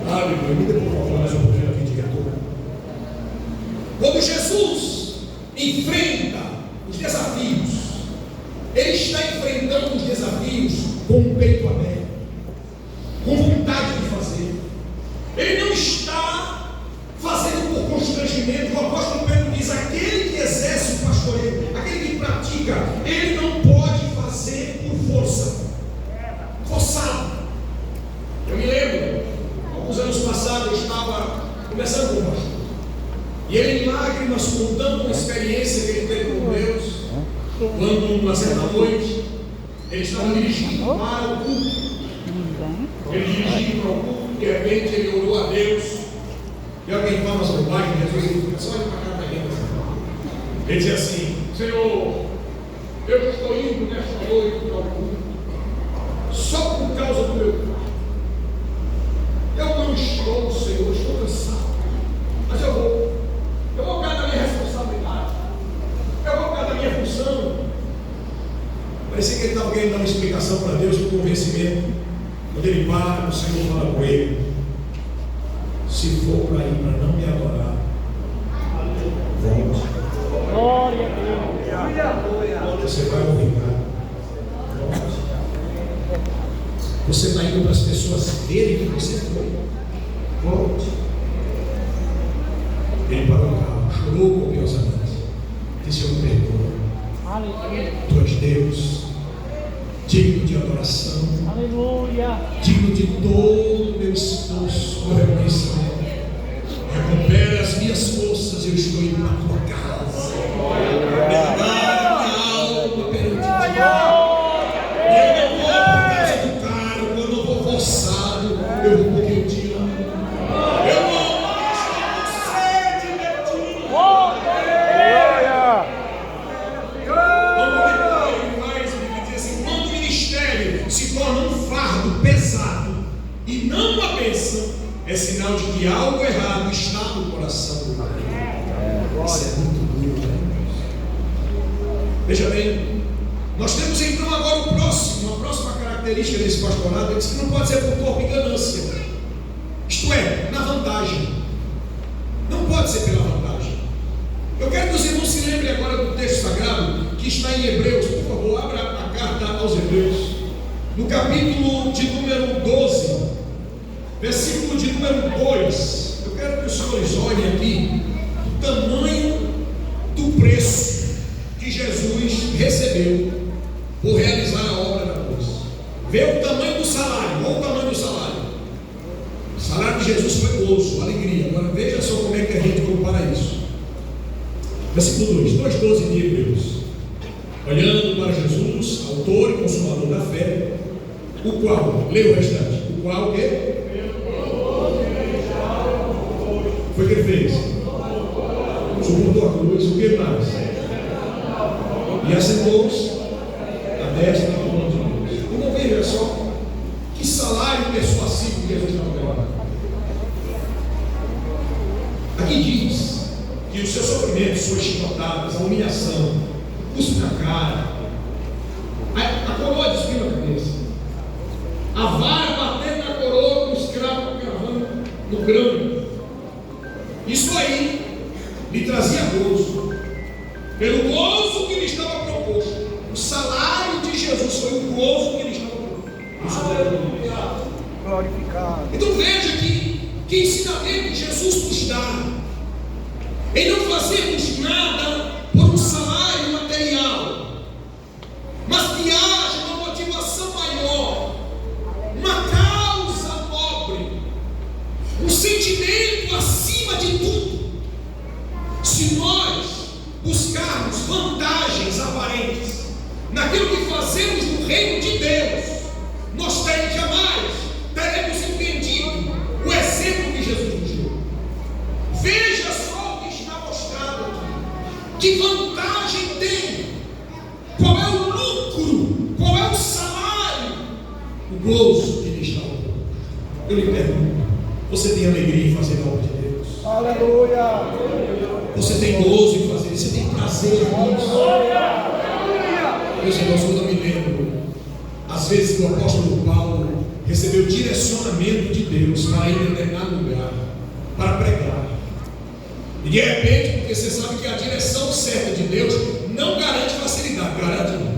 Aleluia. Me dê por favor mais um pouquinho aqui de retorno. Quando Jesus enfrenta os desafios, ele está enfrentando os desafios com o peito aberto, com vontade de fazer. Ele não está fazendo por constrangimento. O apóstolo Pedro diz: diz: aquele que exerce o pastoreio, aquele que pratica, ele não pode fazer por força, forçado. Eu me lembro, alguns anos passados, eu estava conversando com o pastor, e ele em lágrimas contando uma experiência que ele teve com Deus, quando uma certa noite ele estava dirigindo para o culto. Ele dirigiu para o culto, de repente ele orou a Deus. E alguém fala umas bobagens, Jesus, ele só olha para a cara da gente. Ele dizia assim: Senhor, eu estou indo nesta noite para o culto, só por causa do meu pai. Eu não estou, Senhor, estou cansado, mas eu vou por causa da minha responsabilidade, eu vou por causa da minha função. Parecia que ele estava querendo dar uma explicação para Deus com convencimento. Quando ele para, o Senhor fala com ele: se for para ir para não me adorar, volte. Glória a Deus. Você vai ouvir. Você está indo para as pessoas verem que você foi. Volte. Ele parou o carro, chorou copiosamente. Disse: eu me perdoa. Aleluia. Tu és Deus, digno de adoração, Aleluia. digno de todo o meu esforço, meu reconhecimento. Recupera as minhas forças, eu estou indo para a tua casa. Pegar minha alma perante ti. Eu não vou por causa do cargo, eu não vou forçado, eu vou porque eu te amo. Eu não estou com sede de ti. Vamos ver ele mais, ele diz assim: quando o ministério se torna um fardo pesado e não uma bênção, é sinal de que algo errado está no coração do marido. Isso é muito duro, né? Veja bem, nós temos então agora a próxima característica desse pastorado: é que não pode ser por corpo e ganância, isto é, na vantagem. Não pode ser pela vantagem. Eu quero que os irmãos se lembrem agora do texto sagrado que está em Hebreus. Por favor, abra a carta aos Hebreus, no capítulo de número 12, versículo de número 2. Eu quero que os senhores olhem aqui o tamanho do preço que Jesus recebeu por realizar a obra da cruz. Vê o tamanho do salário. Olha o tamanho do salário. O salário de Jesus foi gozo, alegria. Agora veja só como é que a gente compara isso. Versículo 2, 2:12 de Hebreus. Olhando para Jesus, autor e consumador da fé, o qual, leia o restante, o qual o quê? Foi o que ele fez? Suportou a cruz, o que mais? E assentou-se à destra do trono de Deus. Então veja só que salário persuasivo que Jesus estava ganhando. Aqui diz que os seus sofrimentos, suas chicotadas, a humilhação, cuspe na cara, a coroa de espinho na cabeça, a vara batendo na coroa com o escravo cravando no crânio, isso aí lhe trazia gozo, pelo gozo que lhe estava proposto. O salário de Jesus foi o gozo que lhe estava proposto. Glorificado. Então veja que ensinamento Jesus nos dá em não fazermos nada por um salário material, mas que haja uma motivação maior, uma causa nobre, um sentimento acima de tudo. Se nós buscarmos vantagens aparentes naquilo que fazemos no reino de Deus, nós jamais teremos entendido o exemplo que Jesus nos deu. Veja só o que está mostrado aqui. Que vantagem tem? Qual é o lucro? Qual é o salário? O gozo que lhe está oposto. Eu lhe pergunto: você tem alegria em fazer a obra de Deus? Aleluia! Você tem gozo em fazer isso? Você tem prazer nisso? Meus irmãos, quando eu me lembro, às vezes que o apóstolo Paulo recebeu direcionamento de Deus para ir em determinado lugar, para pregar. E de repente, porque você sabe que a direção certa de Deus não garante facilidade, garante não.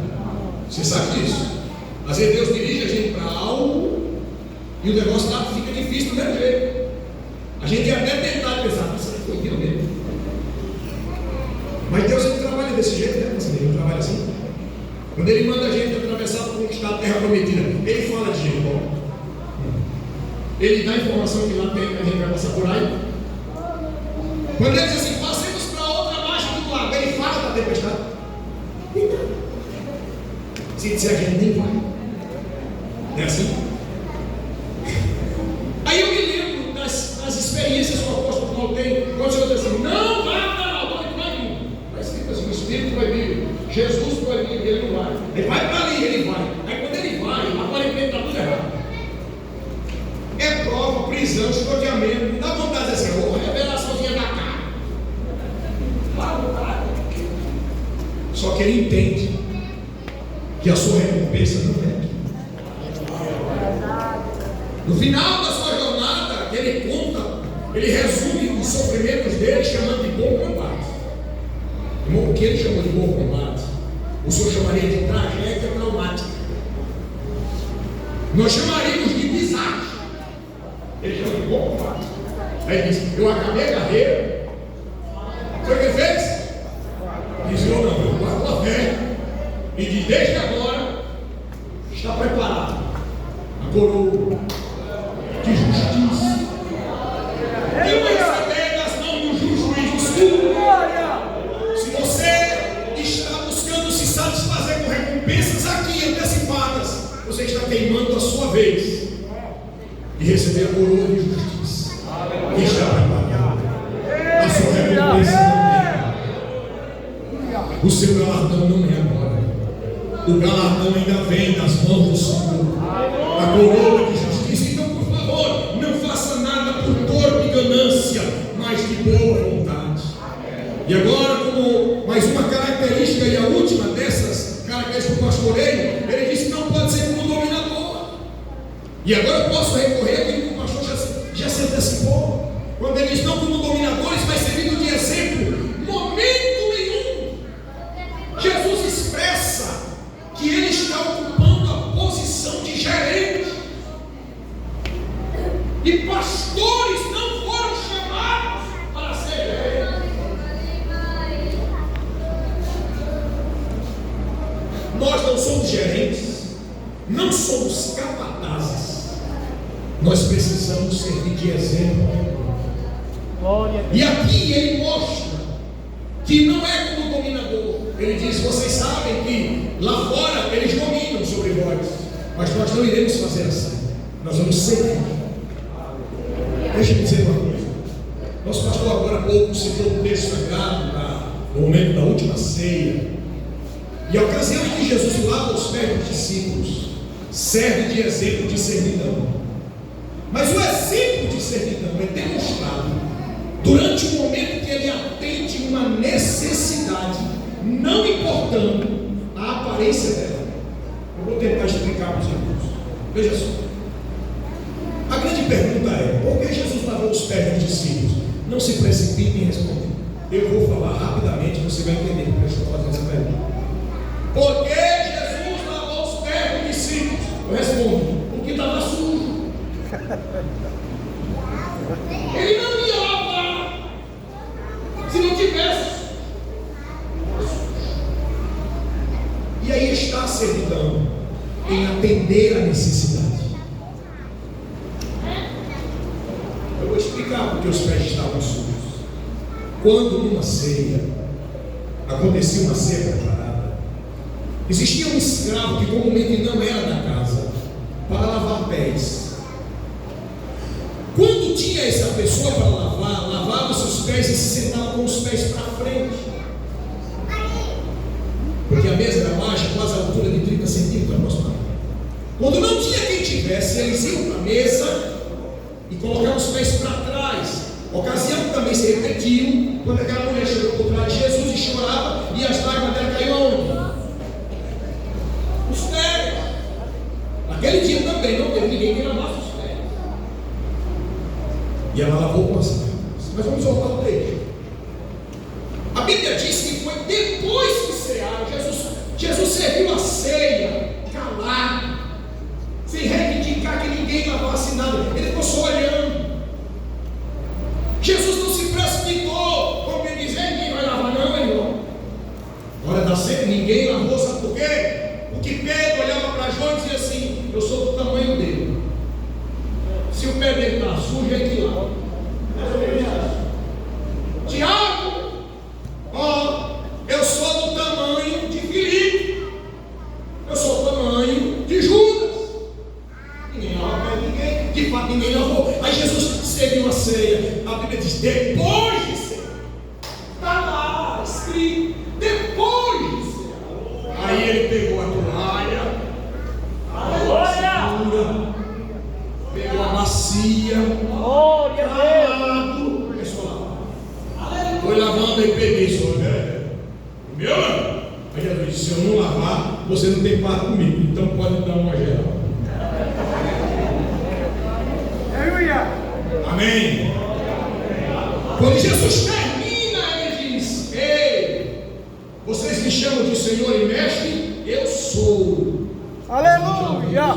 Você sabe disso. Às vezes Deus dirige a gente para algo e o negócio lá fica difícil do mesmo jeito. A gente ia até tentar pensar: isso foi Deus mesmo. Quando ele manda a gente atravessar para conquistar a terra prometida, ele fala de Jericó. Ele dá a informação que lá tem, a gente vai passar por aí. Quando ele diz assim, passemos para outra margem do lago, ele fala da tempestade. Se disser a gente nem vai. Não é assim? Aí eu me lembro das experiências que o apóstolo Paulo tem, quando o Senhor diz assim, não vai para lá, ele vai vir. Vai escrito assim, o Espírito vai vir, Jesus vai vir, ele não vai. Ele vai para ali, ele vai. Aí quando ele vai, aparentemente está tudo errado. É prova, prisão, escroteamento, não dá vontade de dizer assim, ô, revelaçãozinha da cara. Só que ele entende que a sua recompensa não é aqui. No final da sua jornada, ele conta, ele resume os sofrimentos dele chamando de bom combate. Irmão, o que ele chamou de bom combate, o senhor chamaria de tragédia traumática. Nós chamaríamos de desastre. Ele chama de bom combate. Aí ele diz, eu acabei a carreira. Foi o que ele fez? Diz, eu não, eu guardo a fé. E diz, desde agora, está preparado a coroa de justiça. Eu vou receber das mãos do justo juiz escuro. Se você está buscando se satisfazer com recompensas aqui antecipadas, você está queimando a sua vez de receber a coroa de justiça. E está preparado. A sua recompensa não é. O seu galardão não é agora. O galardão ainda vem das mãos do Senhor. A coroa de justiça. Então, por favor, não faça nada por dor e ganância, mas de boa vontade. E agora, como mais uma característica, e a última dessas características do pastoreio, ele disse que não pode ser como dominador. E agora eu posso recorrer àquilo que o pastor já se antecipou. Quando ele diz não como dominadores, mas servindo de exemplo. Momento nenhum Jesus expressa que ele está ocupando a posição de gerente. E pastores não foram chamados para ser gerentes. Nós não somos gerentes, não somos capatazes. Nós precisamos servir de exemplo. E aqui ele mostra que não é como dominador. Ele diz, vocês sabem que lá fora eles dominam sobre vós, mas nós não iremos fazer assim. Nós vamos servir. Deixa eu dizer uma coisa. Nosso pastor agora há pouco citou um texto sagrado no momento da última ceia. E a ocasião em que Jesus lava os pés dos discípulos serve de exemplo de servidão. Mas o exemplo de servidão é demonstrado durante o momento que ele atende uma necessidade, não importando a aparência dela. Eu vou tentar explicar para os irmãos. Veja só. A grande pergunta é: por que Jesus lavou os pés dos discípulos? Não se precipite em responder. Eu vou falar rapidamente, você vai entender porque eu estou fazendo essa pergunta. Por que Jesus lavou os pés dos discípulos? Eu respondo: porque estava sujo. Ele não ia lavar se não tivesse. E aí está a servidão em atender a necessidade. Eu vou explicar porque os pés estavam sujos. Quando numa ceia acontecia uma ceia preparada, existia um escravo que comumente não era da casa para lavar pés. Quando tinha essa pessoa para lavar, lavava seus pés e se sentava com os pés para frente, porque a mesa era baixa, quase a altura de 30 centímetros aproximadamente. Quando não tinha quem tivesse, eles iam para a mesa e colocavam os pés para trás. Ocasião que também se repetiu quando aquela mulher chegou por trás de Jesus e chorava, e as lágrimas dela caíam onde? Os pés. Naquele dia também não teve ninguém que lavasse os pés. E ela lavou com as lágrimas. Mas vamos voltar ao texto. A Bíblia diz que foi depois que cearam. Jesus serviu a ceia calado, sem reivindicar que ninguém lavasse nada. Ele ficou só olhando. Jesus não se precipitou, como ele diz, ninguém vai lavar, não, irmão. Hora da ceia, ninguém lavou, sabe por quê? que Pedro olhava para João e dizia assim: eu sou do tamanho dele. Se o pé dele está sujo, é de lá. Tiago, ó, eu sou do tamanho de Filipe. Eu sou do tamanho de Judas. Ninguém lava pé de ninguém. De fato, ninguém lavou. Aí Jesus serviu a ceia. A Bíblia diz: depois de ceia. Está lá escrito: depois de ceia. Aí ele pegou a toalha, a cintura, pegou a bacia, Glória a Deus. começou a lavar. Foi lavando e peguei só, né? Meu mano. Aí Jesus disse: se eu não lavar, você não tem parte comigo, então pode dar uma geral. Amém. Quando Jesus termina, ele diz: ei, vocês me chamam de Senhor e Mestre, eu sou. Aleluia.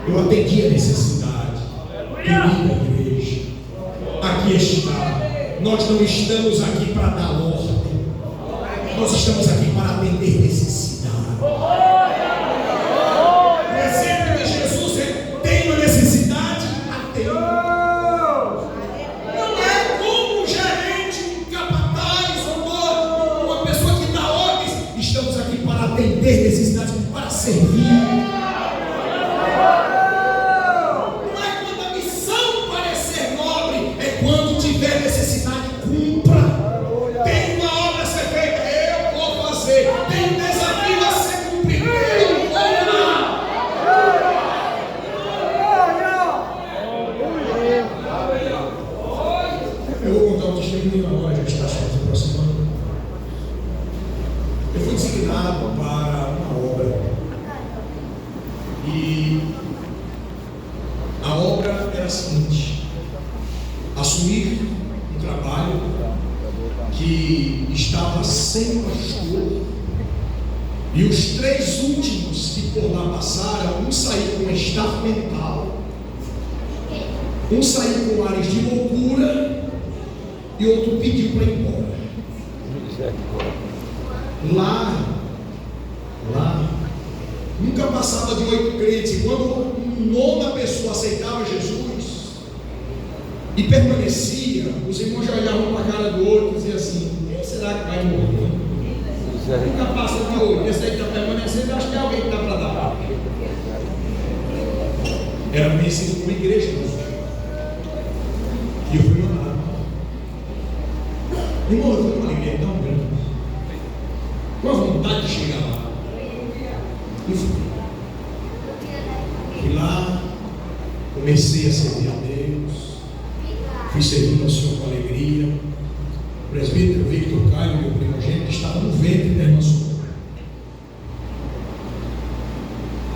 Eu atendi a necessidade. Querida igreja, aqui está. Nós não estamos aqui para dar ordem, nós estamos aqui para atender necessidade. O exemplo de Jesus é: tem uma necessidade, atende. Não é como um gerente, um capataz, ou uma pessoa que dá ordens. Estamos aqui para atender necessidades, para servir. Necessidade, cumpra. Tem uma obra a ser feita, eu vou fazer. Tem um desafio a ser cumprido, eu vou lá. Eu vou contar um testemunho agora, já está se aproximando. Eu fui designado para uma obra, e a obra era a seguinte: assumir um trabalho que estava sem pastor, e os 3 últimos que por lá passaram, um saiu com estado mental, um saiu com ares de loucura, e outro pediu para ir embora. Lá nunca passava de 8 crentes, e quando uma pessoa aceitava Jesus e permanecia, os irmãos já olhavam para a cara do outro e diziam assim: quem será que vai morrer? Nunca passa de 8, esse aí está permanecendo, acho que é alguém que está para dar. Era conhecido como igreja, e eu fui mandado. Irmão, eu fui uma alegria tão grande, com a vontade de chegar lá. E fui lá, comecei a servir a Deus, fui servindo ao Senhor com alegria. O presbítero Victor Caio, meu primogênito, estava no ventre internacional.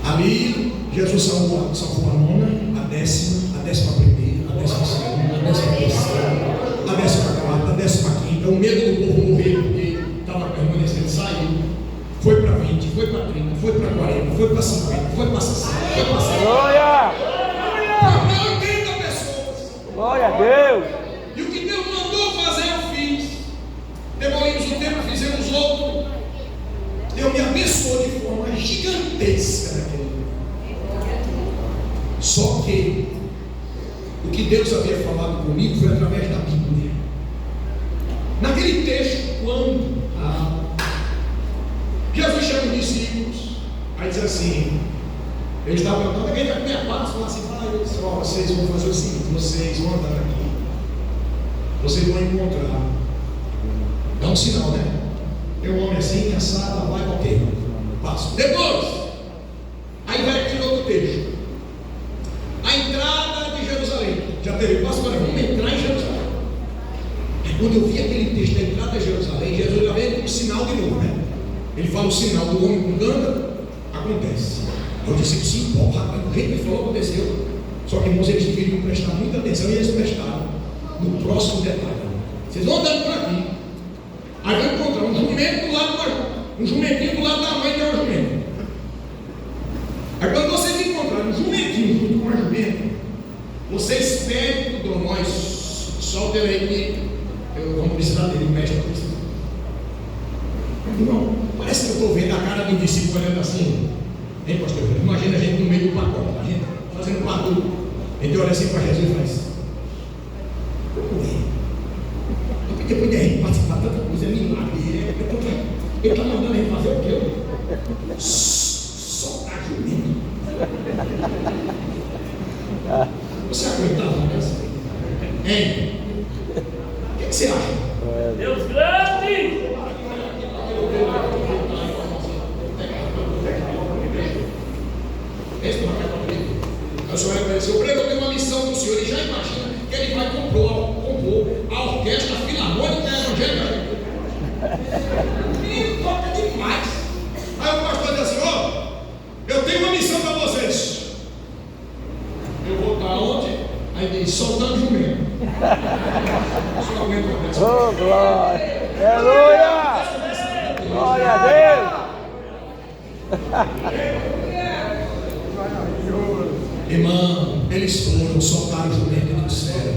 Ali, Jesus salvou a nona, a 10ª, a 11ª, a 12ª, a 13ª, a 14ª, a 15ª. O medo do povo morrer, porque estava permanecendo, saiu. Foi para 20, foi para 30, foi para 40, foi para 50, foi para 60, foi para 100. Glória. Foi para 80 pessoas. Glória a Deus. E o que Deus mandou fazer, eu fiz. Demoramos um tempo, fizemos outro. Deus me abençoou de forma gigantesca naquele. Só que o que Deus havia falado comigo foi através da Bíblia. Naquele texto, quando Jesus chama os discípulos, aí diz assim: ele estava perguntando, quem vai comer a Páscoa? Fala assim: eu disse, vocês vão fazer o seguinte, vocês vão andar aqui, vocês vão encontrar, dá um sinal, né? Tem um homem assim, assado, vai, ok, Páscoa. Depois, aí vai aquele outro texto, a entrada de Jerusalém. Já teve Páscoa, agora vamos entrar em Jerusalém. Aí quando eu vi aquele texto da entrada de Jerusalém, Jesus já veio com um sinal de novo, né? Ele fala o sinal do homem com ganga, acontece. Eu disse que sim, pô, rapaz, do jeito que ele falou, aconteceu. Só que, irmãos, eles deveriam prestar muita atenção, e eles prestaram no próximo detalhe. Vocês vão andando por aqui, aí vão encontrar um jumento do lado do um jumentinho do lado da mãe que é o jumento. Aí quando vocês encontrarem um jumentinho junto com a jumenta, vocês pedem para o dono: solta ele aí que eu vou precisar dele, o mestre vai precisar. Irmão, parece que eu estou vendo a cara do discípulo olhando assim. Hein, pastor? Imagina a gente no meio do pacote, a gente fazendo barulho. A gente olha assim para Jesus e faz. Depois de a gente participar de tanta coisa, é milagre. Ele está mandando a gente fazer o quê? Soltar jumento. Você aguentava nessa? Hein? O que você acha? Deus grande! O senhor vai dizer, o prego tem uma missão para o senhor, e já imagina que ele vai compor a orquestra filarmônica evangélica. Menino, toca demais. Aí o pastor diz assim, ó, eu tenho uma missão para vocês. Eu vou estar onde? Aí diz, soltando jumento. O senhor aguenta uma vez. Oh, glória! Aleluia! Glória a Deus! Irmão, eles foram, soltaram o jumento e disseram.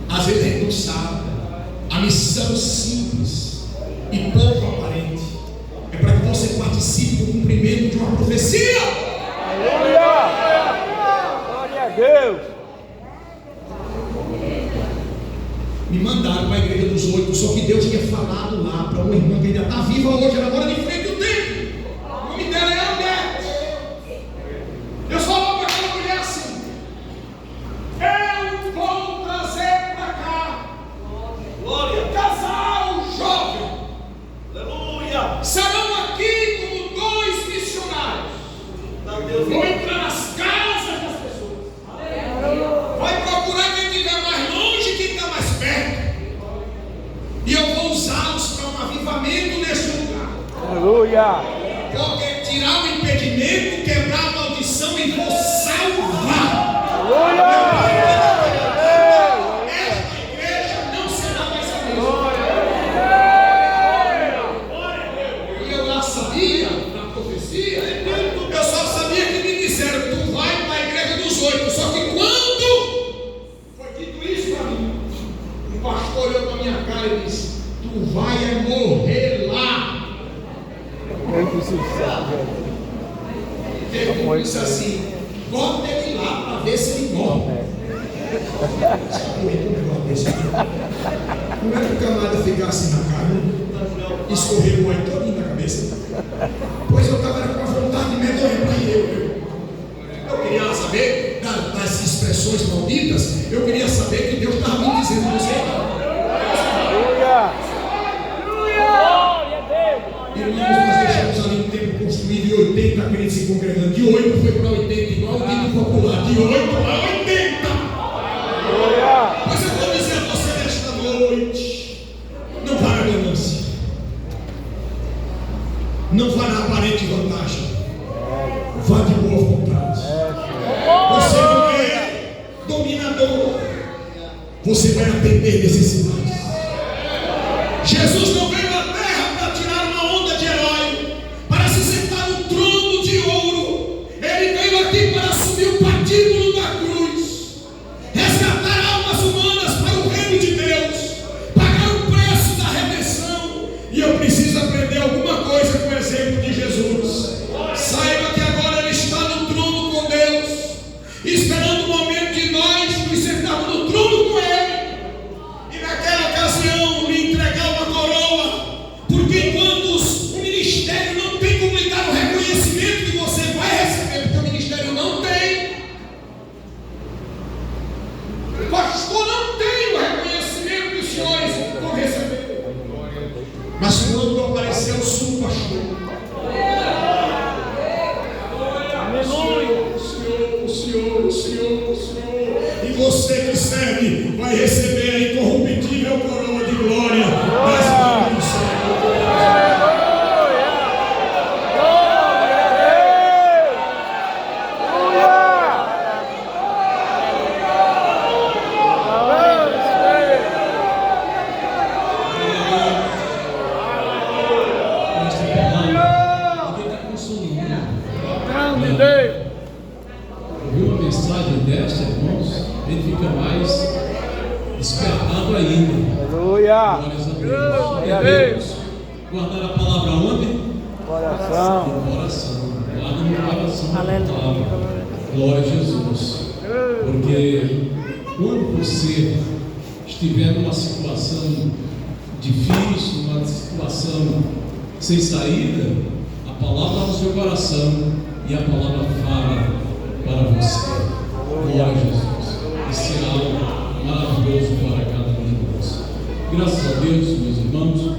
Às vezes a gente não sabe. A missão simples e pouco aparente é para que você participe do cumprimento de uma profecia. Aleluia! Glória a Deus! Me mandaram para a igreja dos 8, só que Deus tinha falado lá para uma irmã que ainda está viva hoje, ela mora de frente do templo. O nome dela é André. Eu só vou para aquela mulher assim. Eu vou trazer para cá um casal jovem. Aleluia! Serão aqui como 2 missionários. Vão entrar nas casas das pessoas. Vai procurar quem estiver mais longe, quem está mais perto. E eu vou usá-los para um avivamento neste lugar. Aleluia! Porque tirar o impedimento, quebrar a maldição e vou salvar. Aleluia! Esta igreja não será mais a mesma. E eu lá sabia, na profecia, eu só sabia que me disseram, tu vai para a igreja dos 8. Só que quando foi dito isso para mim, o pastor olhou para minha cara e disse, tu vai morrer lá. Ele disse assim, bota ele lá para ver se ele morre. Não é para o camarada ficar assim na cara, escorrer o ar todinho na cabeça. Pois eu estava com a vontade medonha para eu queria saber das expressões malditas, eu queria saber que Deus estava me dizendo, você Aleluia! Glória a Deus! irmãos, nós deixamos ali um tempo construído e 80 crentes se congregando. De 8 foi para 80, igual o dito popular. De 8 para 80. Aleluia! Mas eu vou dizer a você nesta noite: não vá na ganância, não vá na aparente vantagem, vá de boa vontade. Você não é dominador, você vai atender necessidades. Jesus não veio à terra para tirar uma onda de herói, para se sentar no trono de ouro. Ele veio aqui para assumir o patíbulo da cruz, resgatar almas humanas para o reino de Deus, pagar o preço da redenção. E eu preciso aprender alguma coisa com o exemplo de Jesus. Saiba que agora ele está no trono com Deus, esperando o momento de nós nos sentarmos no trono com ele. E naquela ocasião lhe entregar uma coroa, porque enquanto o ministério não tem como lhe dar o reconhecimento que você vai receber, porque o ministério não tem, o pastor não tem o reconhecimento que os senhores vão receber. Mas quando aparecer o subpastor, o Senhor, e você que serve vai receber a incorruptível coroa de glória das mãos do Senhor. Ouviu uma mensagem desta, irmãos? Ele fica mais despertado ainda. Aleluia! Glórias a Deus. Glória a Deus. Guardar a palavra onde? Coração. No coração. Guarda no coração a Aleluia. palavra. Glória a Jesus. Porque quando você estiver numa situação difícil, uma situação sem saída, a palavra está no seu coração e a palavra fala para você. Glória a Jesus. Isso é algo maravilhoso para cada um de nós. Graças a Deus, meus irmãos,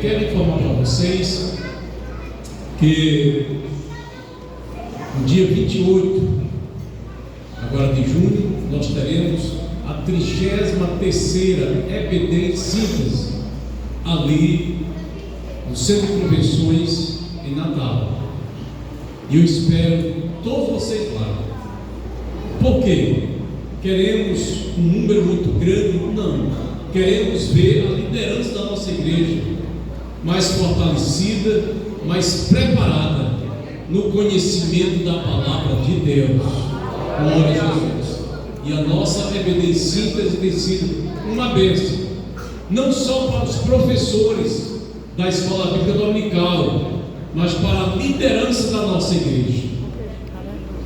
quero informar para vocês que no dia 28 agora de junho, nós teremos a 33ª EBD em síntese, ali no Centro de Convenções em Natal. E eu espero todos vocês lá. Por quê? Queremos um número muito grande? Não. Queremos ver a liderança da nossa igreja mais fortalecida, mais preparada no conhecimento da palavra de Deus. Glória a Jesus. E a nossa EBD em síntese tem sido uma bênção, não só para os professores da escola bíblica dominical, mas para a liderança da nossa igreja.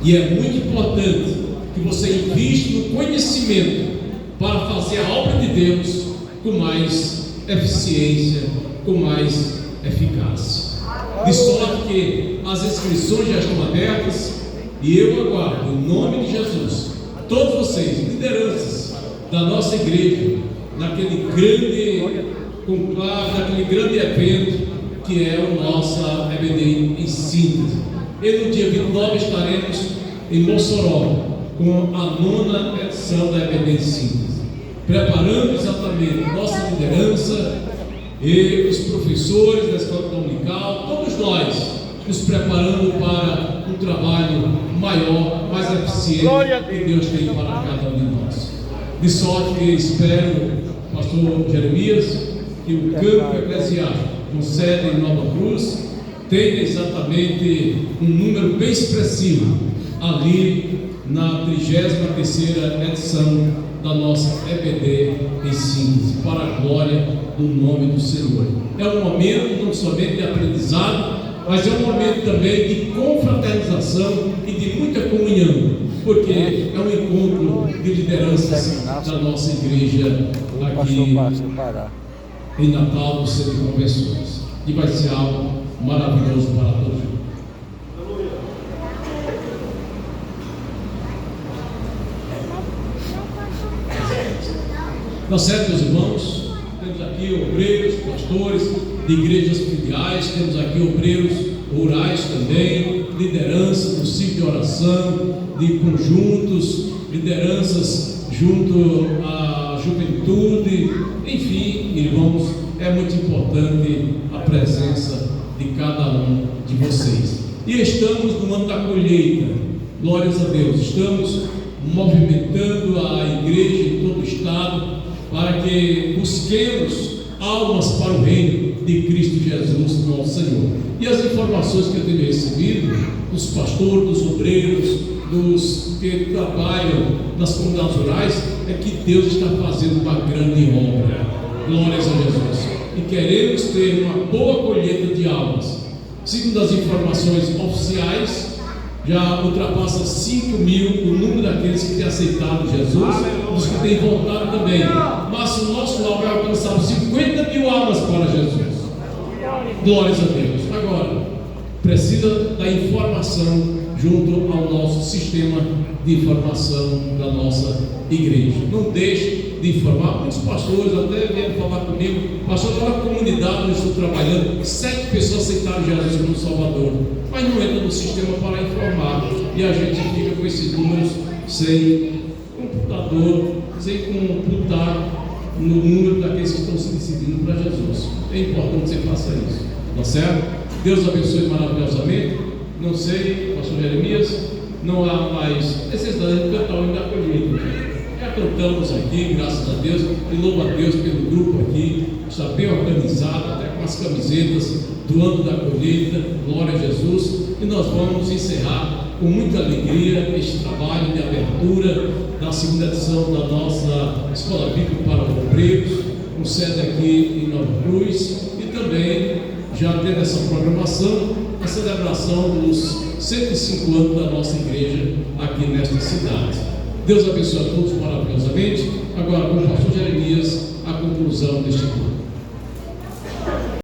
E é muito importante que você invista no conhecimento para fazer a obra de Deus com mais eficiência, com mais eficácia. De sorte que as inscrições já estão abertas. E eu aguardo, em nome de Jesus, todos vocês, lideranças da nossa igreja, naquele grande conclave, naquele grande evento que é o nosso EBD em síntese. E no dia 29 estaremos em Mossoró com a 9ª edição da EBD em síntese, preparando exatamente nossa liderança e os professores da escola dominical, todos nós nos preparando para um trabalho maior, mais eficiente que Deus tem para cada um de nós. De sorte que espero, pastor Jeremias, que o campo eclesiástico com sede em Nova Cruz tenha exatamente um número bem expressivo ali na 33ª edição da nossa EBD em síntese, para a glória do nome do Senhor. É um momento não somente de aprendizado, mas é um momento também de confraternização e de muita comunhão, porque é um encontro de lideranças da nossa igreja aqui em Natal, no Centro de Convenções, e vai ser algo maravilhoso para todos. Tá certo, meus irmãos? Temos aqui obreiros, pastores de igrejas filiais, temos aqui obreiros rurais também, liderança do ciclo de oração, de conjuntos, lideranças junto à juventude, enfim, irmãos, é muito importante a presença de cada um de vocês. E estamos no ano da colheita, glórias a Deus, estamos movimentando a igreja em todo o estado para que busquemos almas para o reino de Cristo Jesus, nosso Senhor. E as informações que eu tenho recebido dos pastores, dos obreiros, dos que trabalham nas comunidades rurais, é que Deus está fazendo uma grande obra. Glórias a Jesus. E queremos ter uma boa colheita de almas. Segundo as informações oficiais, já ultrapassa 5.000 o número daqueles que têm aceitado Jesus, dos que têm voltado também. Mas o nosso alvo é alcançar 50.000 almas para Jesus. Glórias a Deus. Agora, precisa da informação junto ao nosso sistema de informação da nossa igreja. Não deixe de informar. Muitos pastores até vieram falar comigo: pastor, lá na comunidade onde eu estou trabalhando, 7 pessoas aceitaram Jesus como Salvador, mas não entra no sistema para informar, e a gente fica com esses números sem computador, sem computar no número daqueles que estão se decidindo para Jesus. É importante que você faça isso, tá certo? Deus abençoe maravilhosamente. Não sei, pastor Jeremias, não há mais necessidade de cantar o hino da colheita. Já cantamos aqui, graças a Deus, e louvo a Deus pelo grupo aqui, está bem organizado, até com as camisetas do ano da colheita, glória a Jesus. E nós vamos encerrar com muita alegria este trabalho de abertura da segunda edição da nossa Escola Bíblica para Obreiros, com sede aqui em Nova Cruz, e também já tendo essa programação, a celebração dos 105 anos da nossa igreja aqui nesta cidade. Deus abençoe a todos maravilhosamente. Agora, com o pastor Jeremias, a conclusão deste culto.